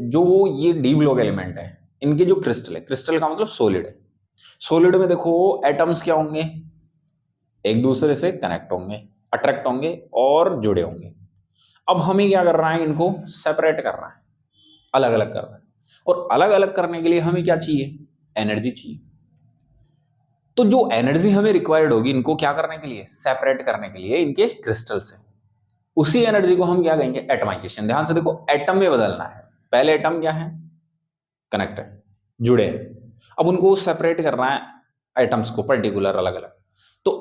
जो ये डी ब्लॉक एलिमेंट है, इनके जो क्रिस्टल है, क्रिस्टल का मतलब सॉलिड है। सॉलिड में देखो एटम्स क्या होंगे, एक दूसरे से कनेक्ट होंगे, अट्रैक्ट होंगे और जुड़े होंगे। अब हमें क्या करना है, इनको सेपरेट करना है, अलग अलग करना है। और अलग अलग करने के लिए हमें क्या चाहिए, एनर्जी चाहिए। तो जो एनर्जी हमें रिक्वायर्ड होगी इनको क्या करने के लिए, सेपरेट करने के लिए इनके क्रिस्टल से, उसी एनर्जी को हम क्या कहेंगे, एटमाइजेशन। ध्यान से देखो, एटम में बदलना है। पहले एटम क्या है, कनेक्टेड, जुड़े। अब उनको सेपरेट करना है, एटम्स को पर्टिकुलर अलग अलग। तो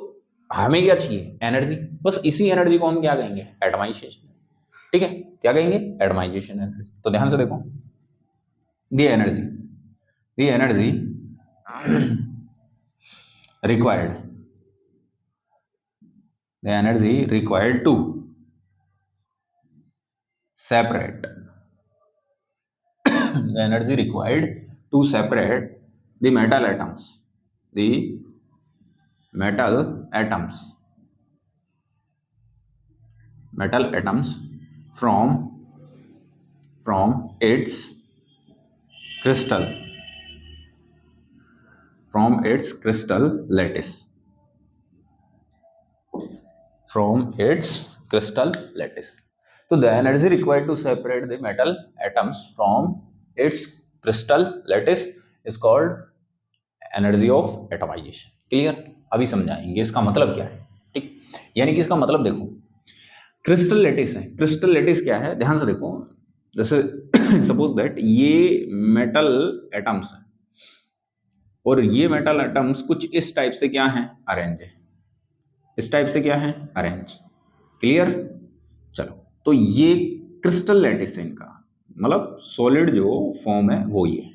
हमें क्या चाहिए, एनर्जी। बस इसी एनर्जी को हम क्या कहेंगे, एटमाइजेशन, ठीक है। क्या कहेंगे, एटमाइजेशन एनर्जी। तो ध्यान से देखो, the energy required, the energy required to separate the energy required to separate the metal atoms, the metal atoms from its crystal, from its crystal lattice, from its crystal lattice. So the energy required to separate the metal atoms from its crystal lattice is called energy of atomization. Clear? अभी समझाएंगे इसका मतलब क्या है, ठीक। यानी कि इसका मतलब देखो, क्रिस्टल लेटिस है। क्रिस्टल लेटिस क्या है, ध्यान से देखो। जैसे सपोज दैट ये मेटल एटम्स है और ये मेटल एटम्स कुछ इस टाइप से क्या है, अरेंज है। इस टाइप से क्या है, अरेंज। क्लियर। चलो, तो ये क्रिस्टल लेटिस है इनका, मतलब सॉलिड जो फॉर्म है वो ये है।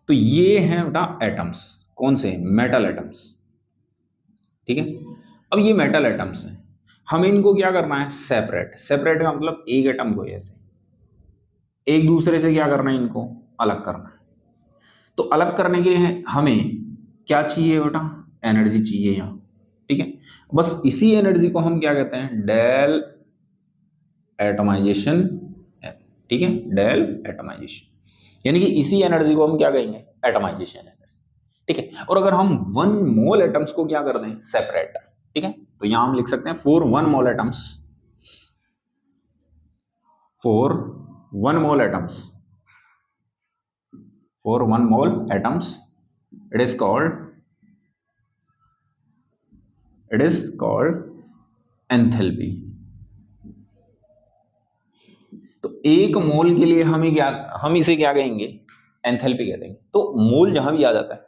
तो ये है बेटा एटम्स, कौन से, मेटल एटम्स, ठीक है। अब ये मेटल एटम्स हैं, हमें इनको क्या करना है, सेपरेट। सेपरेट का मतलब एक एटम को ऐसे एक दूसरे से क्या करना है, इनको अलग करना है। तो अलग करने के लिए हमें क्या चाहिए बेटा, एनर्जी चाहिए यहाँ, ठीक है। बस इसी एनर्जी को हम क्या कहते हैं, डेल एटमाइजेशन, ठीक है, डेल एटमाइजेशन। यानी कि इसी एनर्जी को हम क्या कहेंगे, एटमाइजेशन एनर्जी, ठीक है। और अगर हम 1 मोल एटम्स को क्या कर दें, सेपरेट, ठीक है। तो यहां हम लिख सकते हैं for 1 mole atoms, for 1 mole atoms, for 1 mole atoms it is called enthalpy. तो एक मोल के लिए हम इसे क्या कहेंगे, एंथैल्पी कह देंगे। तो मोल जहां भी आ जाता है,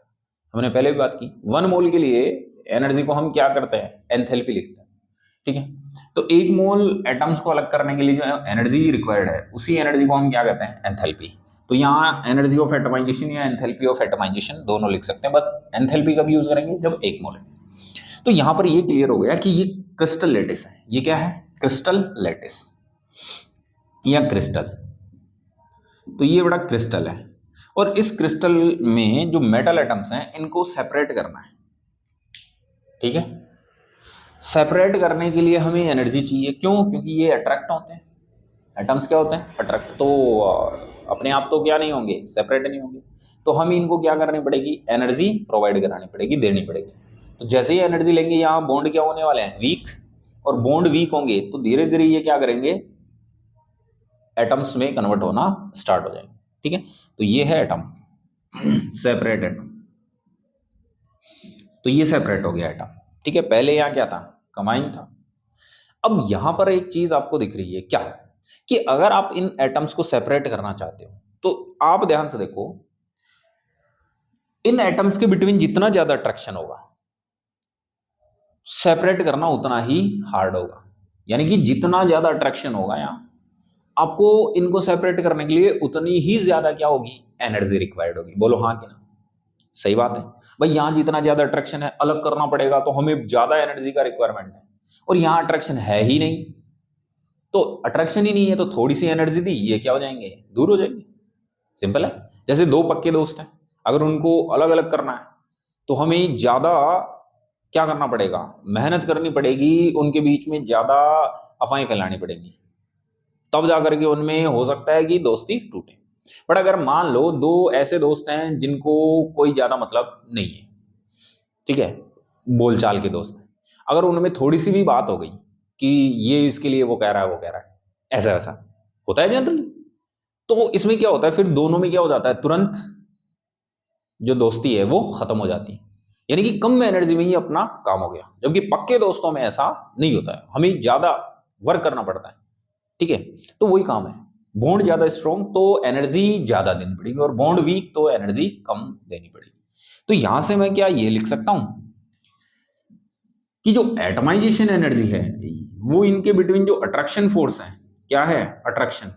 हमने पहले भी बात की, 1 मोल के लिए एनर्जी को हम क्या करते हैं, एंथैल्पी लिखते हैं, ठीक है। तो एक मोल एटम्स को अलग करने के लिए जो एनर्जी रिक्वायर्ड है, उसी एनर्जी को हम क्या कहते हैं, एंथैल्पी। तो यहाँ एनर्जी ऑफ एटमाइजेशन या एंथैल्पी ऑफ एटमाइजेशन दोनों लिख सकते हैं, बस एंथैल्पी का भी यूज करेंगे जब एक मोल है। तो यहां पर ये क्लियर हो गया कि ये क्रिस्टल लैटिस है। ये क्या है, क्रिस्टल लैटिस या क्रिस्टल। तो ये बड़ा क्रिस्टल है, और इस क्रिस्टल में जो मेटल एटम्स हैं इनको सेपरेट करना है, ठीक है। सेपरेट करने के लिए हमें एनर्जी चाहिए, क्यों, क्योंकि ये अट्रैक्ट होते हैं। एटम्स क्या होते हैं, अट्रैक्ट। तो अपने आप तो क्या नहीं होंगे, सेपरेट नहीं होंगे, तो हमें इनको क्या करनी पड़ेगी, एनर्जी प्रोवाइड करानी पड़ेगी, देनी पड़ेगी। तो जैसे ही एनर्जी लेंगे, यहाँ बॉन्ड क्या होने वाले हैं, वीक, और बॉन्ड वीक होंगे तो धीरे धीरे ये क्या करेंगे, एटम्स में कन्वर्ट होना स्टार्ट हो जाएंगे, ठीक है। तो ये है एटम, सेपरेट एटम। तो ये सेपरेट हो गया एटम, ठीक है। पहले यहाँ क्या था, कंबाइन था। अब यहां पर एक चीज आपको दिख रही है क्या, कि अगर आप इन एटम्स को सेपरेट करना चाहते हो, तो आप ध्यान से देखो, इन एटम्स के बिटवीन जितना ज्यादा अट्रैक्शन होगा, सेपरेट करना उतना ही हार्ड होगा। यानी कि जितना ज्यादा अट्रैक्शन होगा यहां, आपको इनको सेपरेट करने के लिए उतनी ही ज्यादा क्या होगी, एनर्जी रिक्वायर्ड होगी। बोलो हाँ कि ना, सही बात है भाई। यहां जितना ज्यादा अट्रैक्शन है, अलग करना पड़ेगा, तो हमें ज्यादा एनर्जी का रिक्वायरमेंट है, और यहां अट्रैक्शन है ही नहीं, तो अट्रैक्शन ही नहीं है, तो थोड़ी सी एनर्जी दी, ये क्या हो जाएंगे, दूर हो जाएंगे। सिंपल है। जैसे दो पक्के दोस्त हैं, अगर उनको अलग अलग करना है, तो हमें ज्यादा क्या करना पड़ेगा, मेहनत करनी पड़ेगी, उनके बीच में ज्यादा अफवाहें फैलानी पड़ेंगी, तब जाकर के उनमें हो सकता है कि दोस्ती टूटे। बट अगर मान लो दो ऐसे दोस्त हैं जिनको कोई ज्यादा मतलब नहीं है, ठीक है, बोलचाल के दोस्त हैं, अगर उनमें थोड़ी सी भी बात हो गई कि ये इसके लिए वो कह रहा है, वो कह रहा है, ऐसा वैसा होता है जनरली, तो इसमें क्या होता है, फिर दोनों में क्या हो जाता है, तुरंत जो दोस्ती है वो खत्म हो जाती है। यानी कि कम एनर्जी में ही अपना काम हो गया। जबकि पक्के दोस्तों में ऐसा नहीं होता है, हमें ज्यादा वर्क करना पड़ता है, ठीक है। तो वही काम है, बॉन्ड ज्यादा स्ट्रॉन्ग तो एनर्जी ज्यादा देनी पड़ेगी, और बॉन्ड वीक तो एनर्जी कम देनी पड़ेगी। तो यहां से मैं क्या ये लिख सकता हूं कि जो एटमाइजेशन एनर्जी है, वो इनके बिटवीन जो अट्रैक्शन फोर्स है, क्या है, अट्रैक्शन,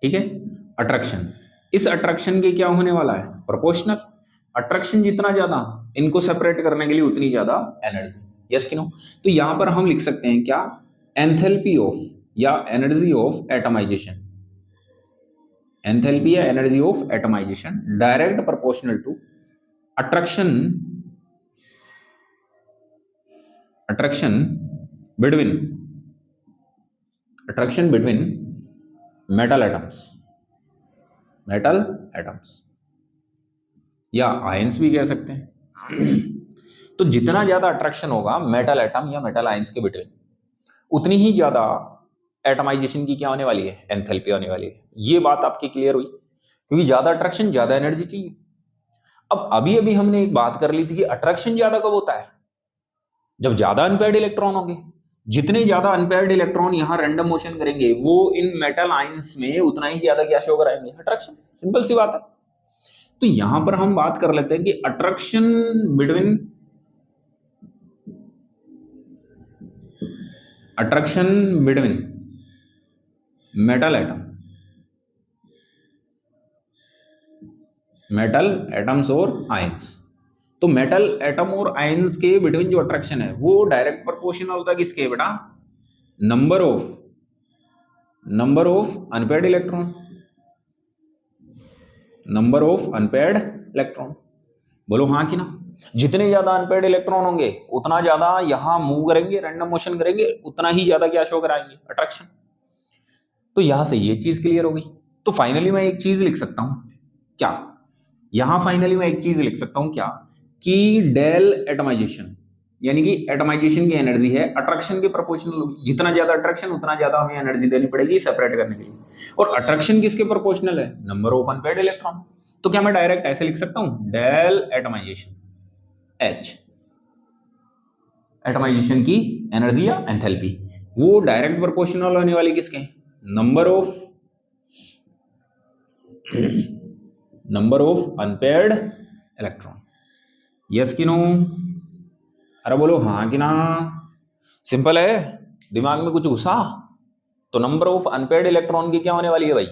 ठीक है, अट्रैक्शन। इस अट्रैक्शन के क्या होने वाला है, प्रोपोर्शनल। अट्रैक्शन जितना ज्यादा, इनको सेपरेट करने के लिए उतनी ज्यादा एनर्जी, यस कि नो। तो यहां पर हम लिख सकते हैं क्या, एंथैल्पी ऑफ या एनर्जी ऑफ एटमाइजेशन, एंथैल्पी या energy of atomization direct proportional to attraction between metal atoms या आयंस भी कह सकते हैं। तो जितना ज्यादा अट्रैक्शन होगा मेटल एटम या मेटल आयंस के बिटवीन, उतनी ही ज्यादा एटमाइजेशन की क्या होने वाली है, एंथैल्पी होने वाली है। ये बात आपकी क्लियर हुई, क्योंकि ज्यादा अट्रैक्शन ज्यादा एनर्जी चाहिए। अब अभी अभी हमने एक बात कर ली थी कि अट्रैक्शन ज्यादा कब होता है, जब ज्यादा अनपेयर्ड इलेक्ट्रॉन होंगे। जितने ज्यादा अनपेयर्ड इलेक्ट्रॉन यहाँ रैंडम मोशन करेंगे, वो इन मेटल आयंस में उतना ही ज्यादा क्या शो कराएंगे, अट्रैक्शन। सिंपल सी बात है। तो यहां पर हम बात कर लेते हैं कि अट्रैक्शन बिटवीन मेटल एटम्स और आयंस। तो मेटल एटम और आयंस के बिटवीन जो अट्रैक्शन है, वो डायरेक्ट प्रोपोर्शनल होता है किसके बेटा, नंबर ऑफ अनपेयर्ड इलेक्ट्रॉन। बोलो हाँ कि ना। जितने ज्यादा अनपेयर्ड इलेक्ट्रॉन होंगे, उतना ज्यादा यहां मूव करेंगे, रैंडम मोशन करेंगे, उतना ही ज्यादा क्या शो कराएंगे, अट्रैक्शन। तो यहां से ये चीज क्लियर होगी। तो फाइनली मैं एक चीज लिख सकता हूं क्या, यहां फाइनली मैं एक चीज लिख सकता हूं क्या, कि डेल एटमाइजेशन यानी कि एटमाइजेशन की एनर्जी है अट्रैक्शन के प्रोपोर्शनल होगी। जितना ज्यादा अट्रैक्शन उतना ज्यादा हमें एनर्जी देनी पड़ेगी सेपरेट करने के लिए। और अट्रैक्शन किसके प्रोपोर्शनल है? Number of unpaired electron. तो क्या मैं डायरेक्ट ऐसे लिख सकता हूं डेल एटमाइजेशन एच, एटमाइजेशन की एनर्जी या एंथैल्पी, वो डायरेक्ट प्रोपोर्शनल होने वाली किसके? Number of unpaired electron. Yes कि नो? अरे बोलो हाँ कि ना। सिंपल है, दिमाग में कुछ घुसा तो नंबर ऑफ अनपेयर्ड इलेक्ट्रॉन की क्या होने वाली है भाई?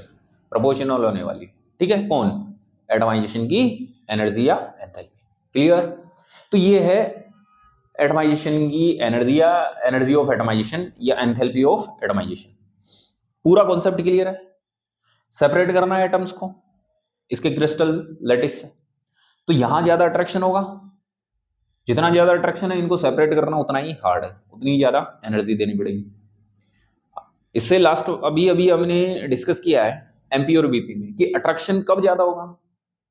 प्रोपोर्शनल होने वाली। ठीक है, कौन? एटमाइजेशन की एनर्जी या एंथैल्पी। क्लियर? तो ये है एटमाइजेशन की एनर्जी या एनर्जी ऑफ एटमाइजेशन या एंथैल्पी ऑफ एटमाइजेशन। पूरा कॉन्सेप्ट क्लियर है? सेपरेट करना है एटम्स को इसके क्रिस्टल लैटिस से, तो यहां ज्यादा अट्रैक्शन होगा। जितना ज्यादा अट्रैक्शन है इनको सेपरेट करना उतना ही हार्ड है, उतनी ज्यादा एनर्जी देनी पड़ेगी। इससे लास्ट अभी अभी हमने डिस्कस किया है एमपी और बीपी में कि अट्रैक्शन कब ज्यादा होगा?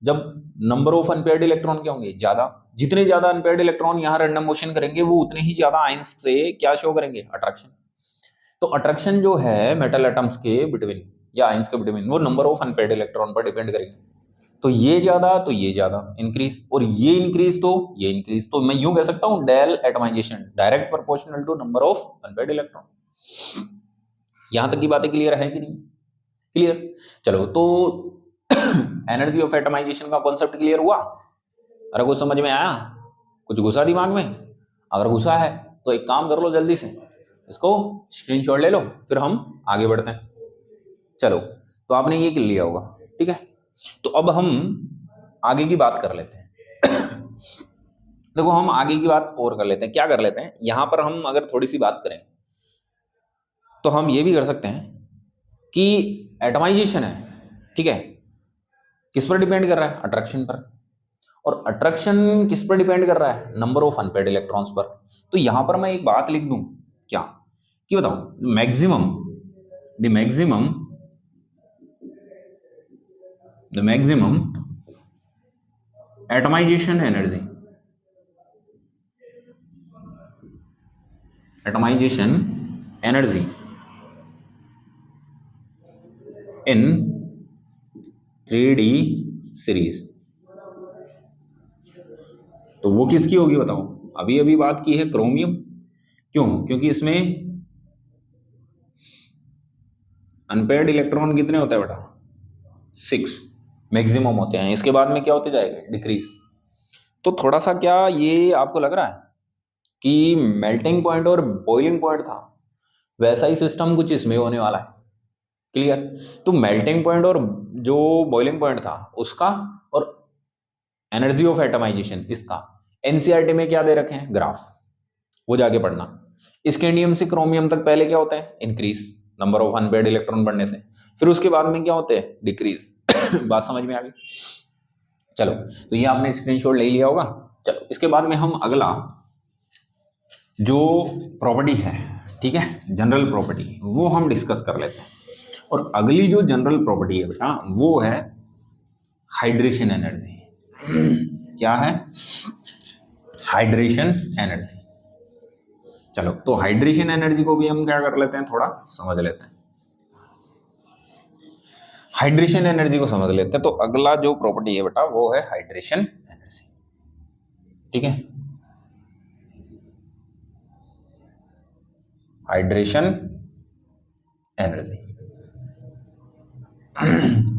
जब नंबर ऑफ अनपेयर्ड इलेक्ट्रॉन क्या होंगे? ज्यादा। जितने ज्यादा अनपेयर्ड इलेक्ट्रॉन यहाँ रैंडम मोशन करेंगे वो उतने ही ज्यादा आयंस से क्या शो करेंगे? अट्रैक्शन। तो अट्रैक्शन जो है मेटल एटम्स के बिटवीन या आयंस के बिटवीन वो नंबर ऑफ अनपेयर्ड इलेक्ट्रॉन पर डिपेंड करेंगे। तो ये ज्यादा तो ये ज्यादा इंक्रीज, और ये इंक्रीज तो ये इंक्रीज। तो मैं यूं कह सकता हूं del atomization direct proportional to number of unpaired electron. यहां तक की बातें क्लियर है कि नहीं? क्लियर। चलो, तो एनर्जी ऑफ एटमाइजेशन का कॉन्सेप्ट क्लियर हुआ? अरे कुछ समझ में आया? कुछ घुसा दिमाग में? अगर घुसा है तो एक काम कर लो, जल्दी से इसको स्क्रीनशॉट ले लो, फिर हम आगे बढ़ते हैं। चलो, तो आपने ये कर लिया होगा। ठीक है, तो अब हम आगे की बात कर लेते हैं। देखो, हम आगे की बात और कर लेते हैं। क्या कर लेते हैं यहां पर हम अगर थोड़ी सी बात करें तो हम ये भी कर सकते हैं कि एटमाइजेशन है, ठीक है, किस पर डिपेंड कर रहा है? अट्रैक्शन पर। और अट्रैक्शन किस पर डिपेंड कर रहा है? नंबर ऑफ अनपेयर्ड इलेक्ट्रॉन्स पर। तो यहां पर मैं एक बात लिख दूं क्या, कि बताओ maximum the maximum atomization energy in 3D series, तो वो किसकी होगी बताओ? अभी अभी बात की है क्रोमियम। क्यों? क्योंकि इसमें अनपेयर्ड इलेक्ट्रॉन कितने होते हैं बेटा? 6 मैक्सिमम होते हैं। इसके बाद में क्या होते जाएगा? डिक्रीज। तो थोड़ा सा क्या ये आपको लग रहा है कि मेल्टिंग पॉइंट और बॉइलिंग पॉइंट था, वैसा ही सिस्टम कुछ इसमें होने वाला है? क्लियर? तो मेल्टिंग पॉइंट और जो बॉइलिंग पॉइंट था उसका और एनर्जी ऑफ एटमाइजेशन इसका एनसीईआरटी में क्या दे रखे हैं? ग्राफ, वो जाके पढ़ना। स्कैंडियम से क्रोमियम तक पहले क्या होता है? Increase, number of unpaired electron बढ़ने से। फिर उसके बाद में क्या होते हैं? डिक्रीज। बात समझ में आ गई? चलो, तो ये आपने स्क्रीनशॉट ले लिया होगा। चलो, इसके बाद में हम अगला जो प्रॉपर्टी है, ठीक है, जनरल प्रॉपर्टी, वो हम डिस्कस कर लेते हैं। और अगली जो जनरल प्रॉपर्टी है बेटा वो है हाइड्रेशन एनर्जी। क्या है? Hydration energy. चलो, तो हाइड्रेशन एनर्जी को भी हम क्या कर लेते हैं, थोड़ा समझ लेते हैं। हाइड्रेशन एनर्जी को समझ लेते हैं। तो अगला जो प्रॉपर्टी है बेटा वो है हाइड्रेशन एनर्जी। ठीक है, हाइड्रेशन एनर्जी।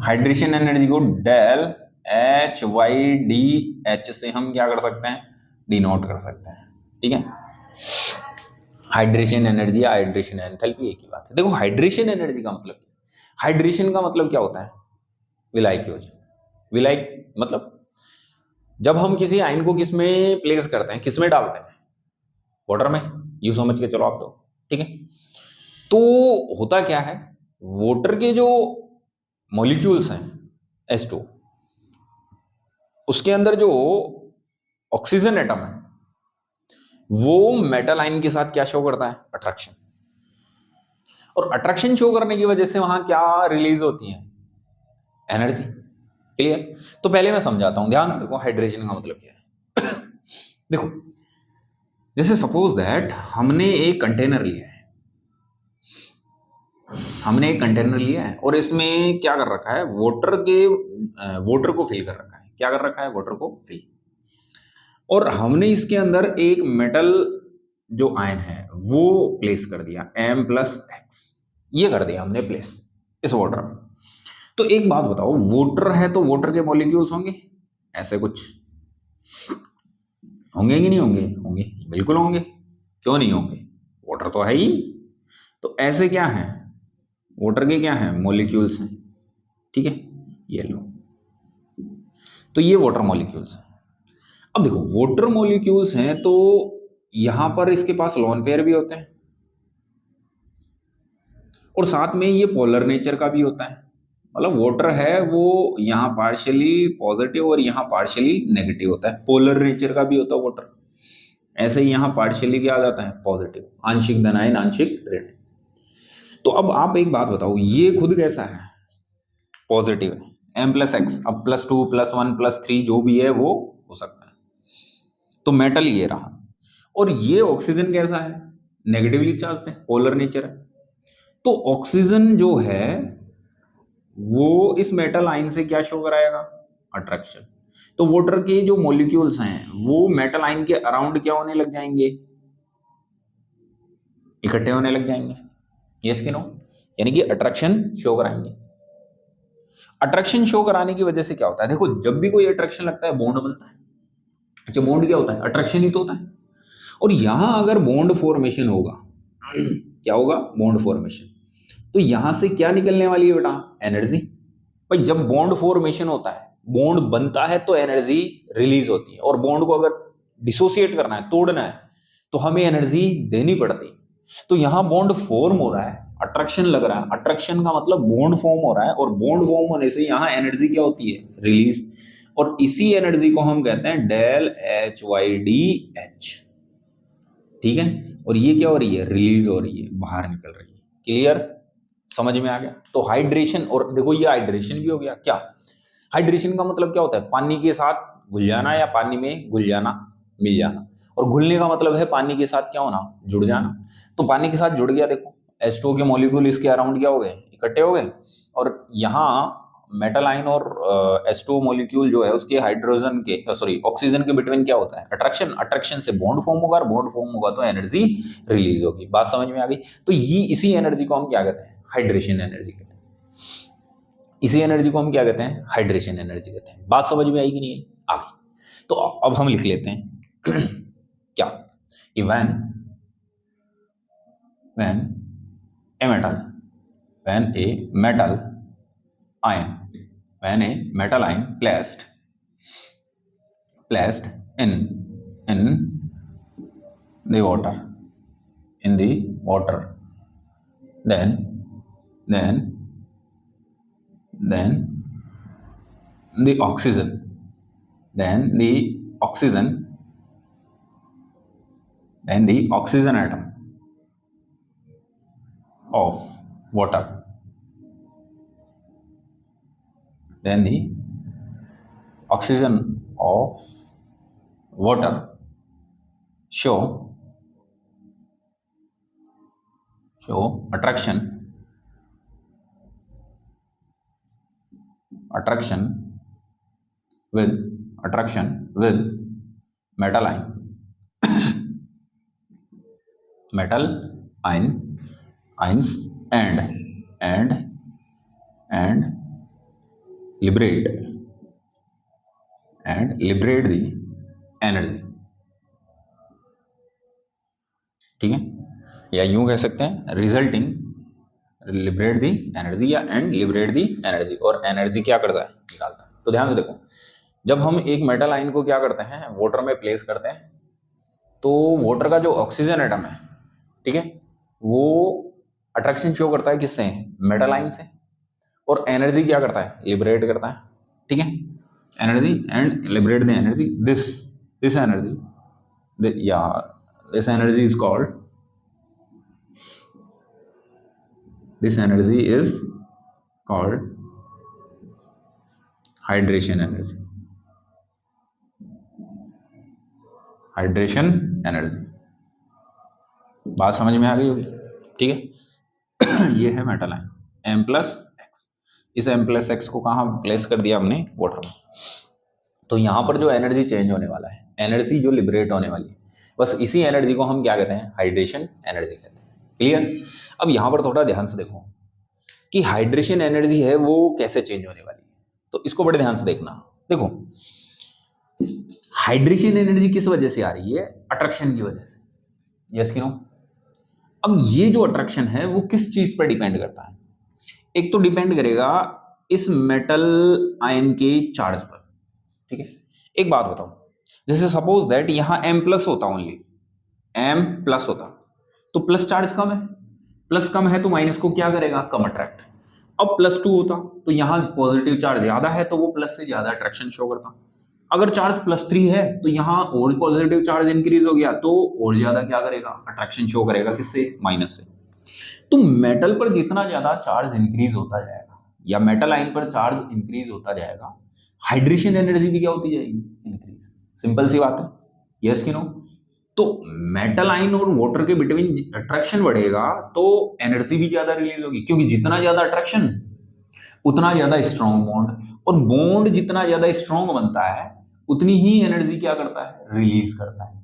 हाइड्रेशन एनर्जी को डेल HYDH से हम क्या कर सकते हैं? डिनोट कर सकते हैं। ठीक है, हाइड्रेशन एनर्जी या हाइड्रेशन एंथैल्पी एक ही बात है। देखो, हाइड्रेशन एनर्जी का मतलब, हाइड्रेशन का मतलब क्या होता है? विलायक योजन। विलायक मतलब जब हम किसी आयन को किस में प्लेस करते हैं, किस में डालते हैं? वाटर में, यूं समझ के चलो आप तो। ठीक है, तो होता क्या है, वाटर के जो मॉलिक्यूल्स हैं H2, उसके अंदर जो ऑक्सीजन एटम है वो मेटल आयन के साथ क्या शो करता है? अट्रैक्शन। और अट्रैक्शन शो करने की वजह से वहां क्या रिलीज होती है? एनर्जी। क्लियर? तो पहले मैं समझाता हूं, ध्यान से देखो हाइड्रेशन का मतलब क्या है। देखो, जैसे सपोज दैट हमने एक कंटेनर लिया है, और इसमें क्या कर रखा है, वाटर को फिल कर रखा है। क्या कर रखा है? वाटर को फिल। और हमने इसके अंदर एक मेटल जो आयन है वो प्लेस कर दिया, M+X, ये कर दिया हमने प्लेस इस वाटर में। तो एक बात बताओ, वाटर है तो वाटर के मॉलिक्यूल्स होंगे, ऐसे कुछ होंगे कि नहीं होंगे? होंगे, बिल्कुल होंगे। क्यों नहीं होंगे? वाटर तो है ही। तो ऐसे क्या है, वाटर के क्या है, मॉलिक्यूल्स हैं। ठीक है, ये लो, तो ये वाटर मॉलिक्यूल्स हैं। अब देखो, वाटर मॉलिक्यूल्स हैं तो यहां पर इसके पास लोन पेयर भी होते हैं, और साथ में ये पोलर नेचर का भी होता है। मतलब वाटर है वो यहाँ पार्शियली पॉजिटिव और यहाँ पार्शियली नेगेटिव होता है, पोलर नेचर का भी होता है वाटर। ऐसे ही यहाँ पार्शियली क्या आ जाता है, पॉजिटिव, आंशिक धनायन आंशिक ऋण। तो अब आप एक बात बताओ, ये खुद कैसा है, पॉजिटिव है, M+X। अब +2 +1 +3 जो भी है वो हो सकता है। तो मेटल ये रहा। और ये ऑक्सीजन कैसा है, नेगेटिवली चार्ज है, पोलर नेचर है। तो ऑक्सीजन जो है वो इस मेटल आयन से क्या शो कराएगा, अट्रैक्शन। तो वाटर के जो मॉलिक्यूल्स हैं वो मेटल आयन के अराउंड क्या होने लग जाएंगे, इकट्ठे होने लग जाएंगे। यस कि नो? यानी कि अट्रैक्शन शो कराएंगे। अट्रैक्शन शो कराने की वजह से क्या होता है, देखो जब भी कोई अट्रैक्शन लगता है बॉन्ड बनता है। अच्छा, बॉन्ड क्या होता है, अट्रैक्शन ही तो होता है। और यहां अगर बॉन्ड फॉर्मेशन होगा, क्या होगा, बॉन्ड फॉर्मेशन, तो यहां से क्या निकलने वाली है बेटा, एनर्जी। भाई जब बॉन्ड फॉर्मेशन होता है, बॉन्ड बनता है तो एनर्जी रिलीज होती है, और बॉन्ड को अगर डिसोसिएट करना है, तोड़ना है, तो हमें एनर्जी देनी पड़ती है। तो यहां बॉन्ड फॉर्म हो रहा है, अट्रैक्शन लग रहा है, अट्रैक्शन का मतलब बॉन्ड फॉर्म हो रहा है, और बॉन्ड फॉर्म होने से यहां एनर्जी क्या होती है, रिलीज। और इसी एनर्जी को हम कहते हैं डेल HYDH। ठीक है, और ये क्या हो रही है, रिलीज हो रही है, बाहर निकल रही है। क्लियर, समझ में आ गया? तो हाइड्रेशन, और देखो ये हाइड्रेशन भी हो गया। क्या हाइड्रेशन का मतलब क्या होता है, पानी के साथ घुल जाना या पानी में घुल जाना, मिल जाना। और घुलने का मतलब है पानी के साथ क्या होना, जुड़ जाना। तो पानी के साथ जुड़ गया, देखो H2O के मॉलिक्यूल इसके अराउंड क्या हो गए, इकट्ठे हो गए। और यहाँ मेटल आयन और H2O मॉलिक्यूल जो है उसके हाइड्रोजन के सॉरी ऑक्सीजन के बिटवीन क्या होता है, अट्रैक्शन। अट्रैक्शन से बॉन्ड फॉर्म होगा, और बॉन्ड फॉर्म होगा तो एनर्जी रिलीज होगी। बात समझ में आ गई? तो ये इसी एनर्जी को हम क्या कहते हैं, हाइड्रेशन एनर्जी कहते हैं। इसी एनर्जी को हम क्या कहते हैं, हाइड्रेशन एनर्जी कहते हैं। बात समझ में आई कि नहीं? आ गई। तो अब हम लिख लेते हैं क्या, कि when a metal when a metal ion when a metal ion placed in the water then then then the oxygen then the oxygen atom of water then the oxygen of water show attraction with metal ions and liberate the energy। ठीक है, या यूं कह सकते हैं रिजल्टिंग लिबरेट दी एनर्जी, या एंड लिबरेट दी एनर्जी। और एनर्जी क्या करता है, निकालता है। तो ध्यान से देखो, जब हम एक मेटल आयन को क्या करते हैं, वाटर में प्लेस करते हैं, तो वाटर का जो ऑक्सीजन एटम है, ठीक है, वो अट्रैक्शन शो करता है किससे, मेटल आयन से। और एनर्जी क्या करता है, लिबरेट करता है। ठीक है, energy and liberate the energy, this energy, this energy is called hydration energy। बात समझ में आ गई होगी, ठीक है। ये है metal ion M plus x, इस M प्लस एक्स को कहाँ प्लेस कर दिया हमने, वाटर में। तो यहाँ पर जो एनर्जी चेंज होने वाला है, एनर्जी जो लिबरेट होने वाली है, बस इसी एनर्जी को हम क्या कहते हैं, हाइड्रेशन एनर्जी कहते हैं। क्लियर। अब यहाँ पर थोड़ा ध्यान से देखो कि हाइड्रेशन एनर्जी है वो कैसे चेंज होने वाली है, तो इसको बड़े ध्यान से देखना। देखो हाइड्रेशन एनर्जी किस वजह से आ रही है, अट्रैक्शन की वजह से, यस कि नो। अब ये जो अट्रैक्शन है वो किस चीज पर डिपेंड करता है, एक तो डिपेंड करेगा इस मेटल आयन के चार्ज पर, ठीक है। एक बात बताओ, जैसे सपोज दैट यहां M प्लस होता, ओनली M प्लस होता, तो प्लस चार्ज कम है, प्लस कम है तो माइनस को क्या करेगा, कम अट्रैक्ट। अब +2 होता तो यहाँ पॉजिटिव चार्ज ज्यादा है तो वो प्लस से ज्यादा अट्रैक्शन शो करता। अगर चार्ज +3 है तो यहाँ और पॉजिटिव चार्ज इंक्रीज हो गया तो और ज्यादा क्या करेगा, अट्रैक्शन शो करेगा, किससे, माइनस से। तो मेटल पर जितना ज्यादा चार्ज इंक्रीज होता जाएगा या मेटल आयन पर चार्ज इंक्रीज होता जाएगा, हाइड्रेशन एनर्जी भी क्या होती जाएगी, इंक्रीज। सिंपल सी बात है, यस कि नो। तो मेटल आयन और वाटर के बिटवीन अट्रैक्शन बढ़ेगा तो एनर्जी भी ज्यादा रिलीज होगी, क्योंकि जितना ज्यादा अट्रैक्शन उतना ज्यादा स्ट्रॉन्ग बॉन्ड, और बॉन्ड जितना ज्यादा स्ट्रॉन्ग बनता है उतनी ही एनर्जी क्या करता है, रिलीज करता है।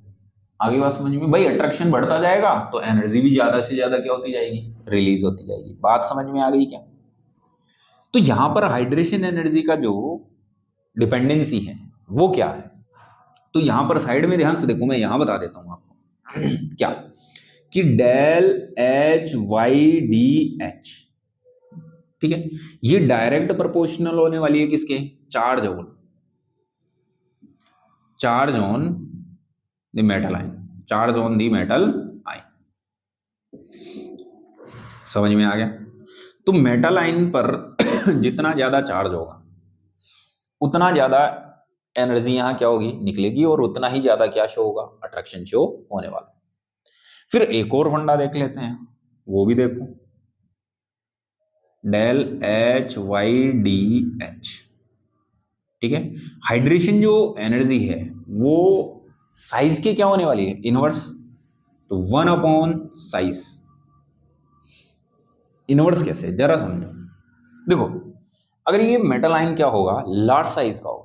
आगे बात समझ में, भाई अट्रैक्शन बढ़ता जाएगा तो एनर्जी भी ज्यादा से ज्यादा क्या होती जाएगी, रिलीज होती जाएगी। बात समझ में आ गई क्या। तो यहां पर हाइड्रेशन एनर्जी का जो डिपेंडेंसी है वो क्या है, तो यहां पर साइड में ध्यान से देखो, मैं यहां बता देता हूं आपको क्या, कि डेल HYDH, ठीक है, ये डायरेक्ट प्रोपोर्शनल होने वाली है किसके, charge on the metal ion, charge on the metal ion. समझ में आ गया। तो मेटल आयन पर जितना ज्यादा चार्ज होगा उतना ज्यादा एनर्जी यहां क्या होगी, निकलेगी, और उतना ही ज्यादा क्या शो होगा, अट्रैक्शन शो होने वाला। फिर एक और फंडा देख लेते हैं, वो भी देखो, डेल HYDH, ठीक है। हाइड्रेशन जो एनर्जी है वो साइज के क्या होने वाली है, इनवर्स, तो 1/साइज। इनवर्स कैसे, जरा समझो। देखो अगर ये मेटल आयन क्या होगा, लार्ज साइज का होगा,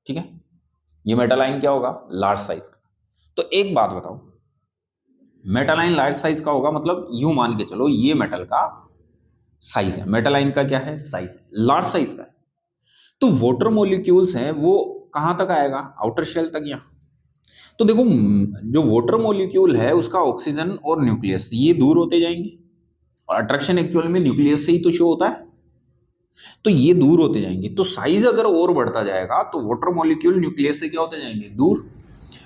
ठीक है, ये मेटल आयन क्या होगा, लार्ज साइज का। तो एक बात बताओ, मेटल आयन लार्ज साइज का होगा मतलब यूं मान के चलो ये मेटल का साइज है, मेटल आयन का क्या है, साइज है, लार्ज साइज का है। तो वाटर मॉलिक्यूल्स हैं वो कहां तक आएगा, आउटर शेल तक। या तो देखो जो वाटर मॉलिक्यूल है उसका ऑक्सीजन और न्यूक्लियस ये दूर होते जाएंगे, और अट्रैक्शन एक्चुअल में न्यूक्लियस से ही तो शो होता है, तो ये दूर होते जाएंगे। तो साइज अगर और बढ़ता जाएगा तो वाटर मॉलिक्यूल न्यूक्लियस से क्या होते जाएंगे, दूर,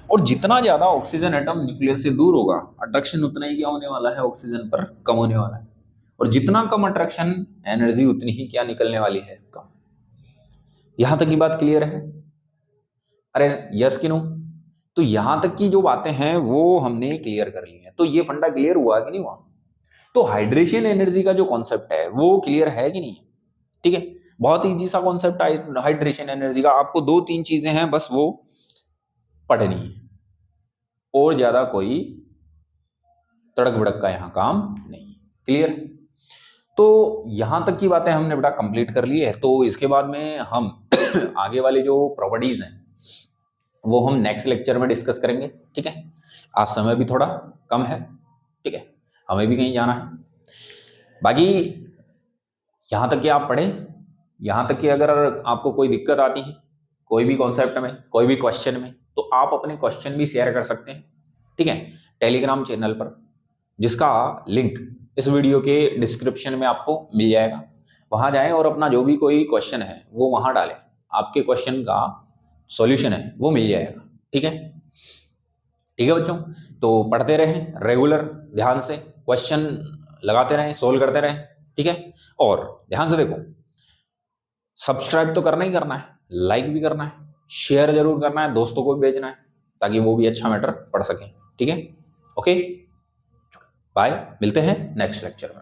और जितना ज्यादा ऑक्सीजन एटम न्यूक्लियस से दूर होगा अट्रैक्शन उतना ही क्या होने वाला है, ऑक्सीजन पर कम होने वाला है, और जितना कम अट्रैक्शन एनर्जी उतनी ही क्या निकलने वाली है, कम। यहां तक की बात क्लियर है, अरे यस कि नो। तो यहां तक की जो बातें हैं वो हमने क्लियर कर ली हैं, तो ये फंडा क्लियर हुआ कि नहीं हुआ। तो हाइड्रेशन एनर्जी का जो कॉन्सेप्ट है वो क्लियर है कि नहीं, ठीक है। बहुत इजी सा कॉन्सेप्ट है हाइड्रेशन एनर्जी का, आपको 2-3 चीजें हैं बस वो पढ़नी है, और ज्यादा कोई तड़क भड़क का यहां काम नहीं। क्लियर। तो यहां तक की बातें हमने बेटा कंप्लीट कर ली है, तो इसके बाद में हम आगे वाले जो प्रॉपर्टीज हैं वो हम नेक्स्ट लेक्चर में डिस्कस करेंगे, ठीक है। आज समय भी थोड़ा कम है, ठीक है, हमें भी कहीं जाना है। बाकी यहां तक कि आप पढ़ें, यहां तक कि अगर आपको कोई दिक्कत आती है कोई भी कॉन्सेप्ट में, कोई भी क्वेश्चन में, तो आप अपने क्वेश्चन भी शेयर कर सकते हैं, ठीक है, टेलीग्राम चैनल पर, जिसका लिंक इस वीडियो के डिस्क्रिप्शन में आपको मिल जाएगा। वहां जाएं और अपना जो भी कोई क्वेश्चन है वो वहां डालें, आपके क्वेश्चन का सॉल्यूशन है वो मिल जाएगा, ठीक है। ठीक है बच्चों, तो पढ़ते रहें रेगुलर, ध्यान से क्वेश्चन लगाते रहें, सोल्व करते रहें, ठीक है। और ध्यान से देखो, सब्सक्राइब तो करना ही करना है, लाइक भी करना है, शेयर जरूर करना है, दोस्तों को भी भेजना है ताकि वो भी अच्छा मैटर पढ़ सकें, ठीक है। ओके बाय, मिलते हैं नेक्स्ट लेक्चर में।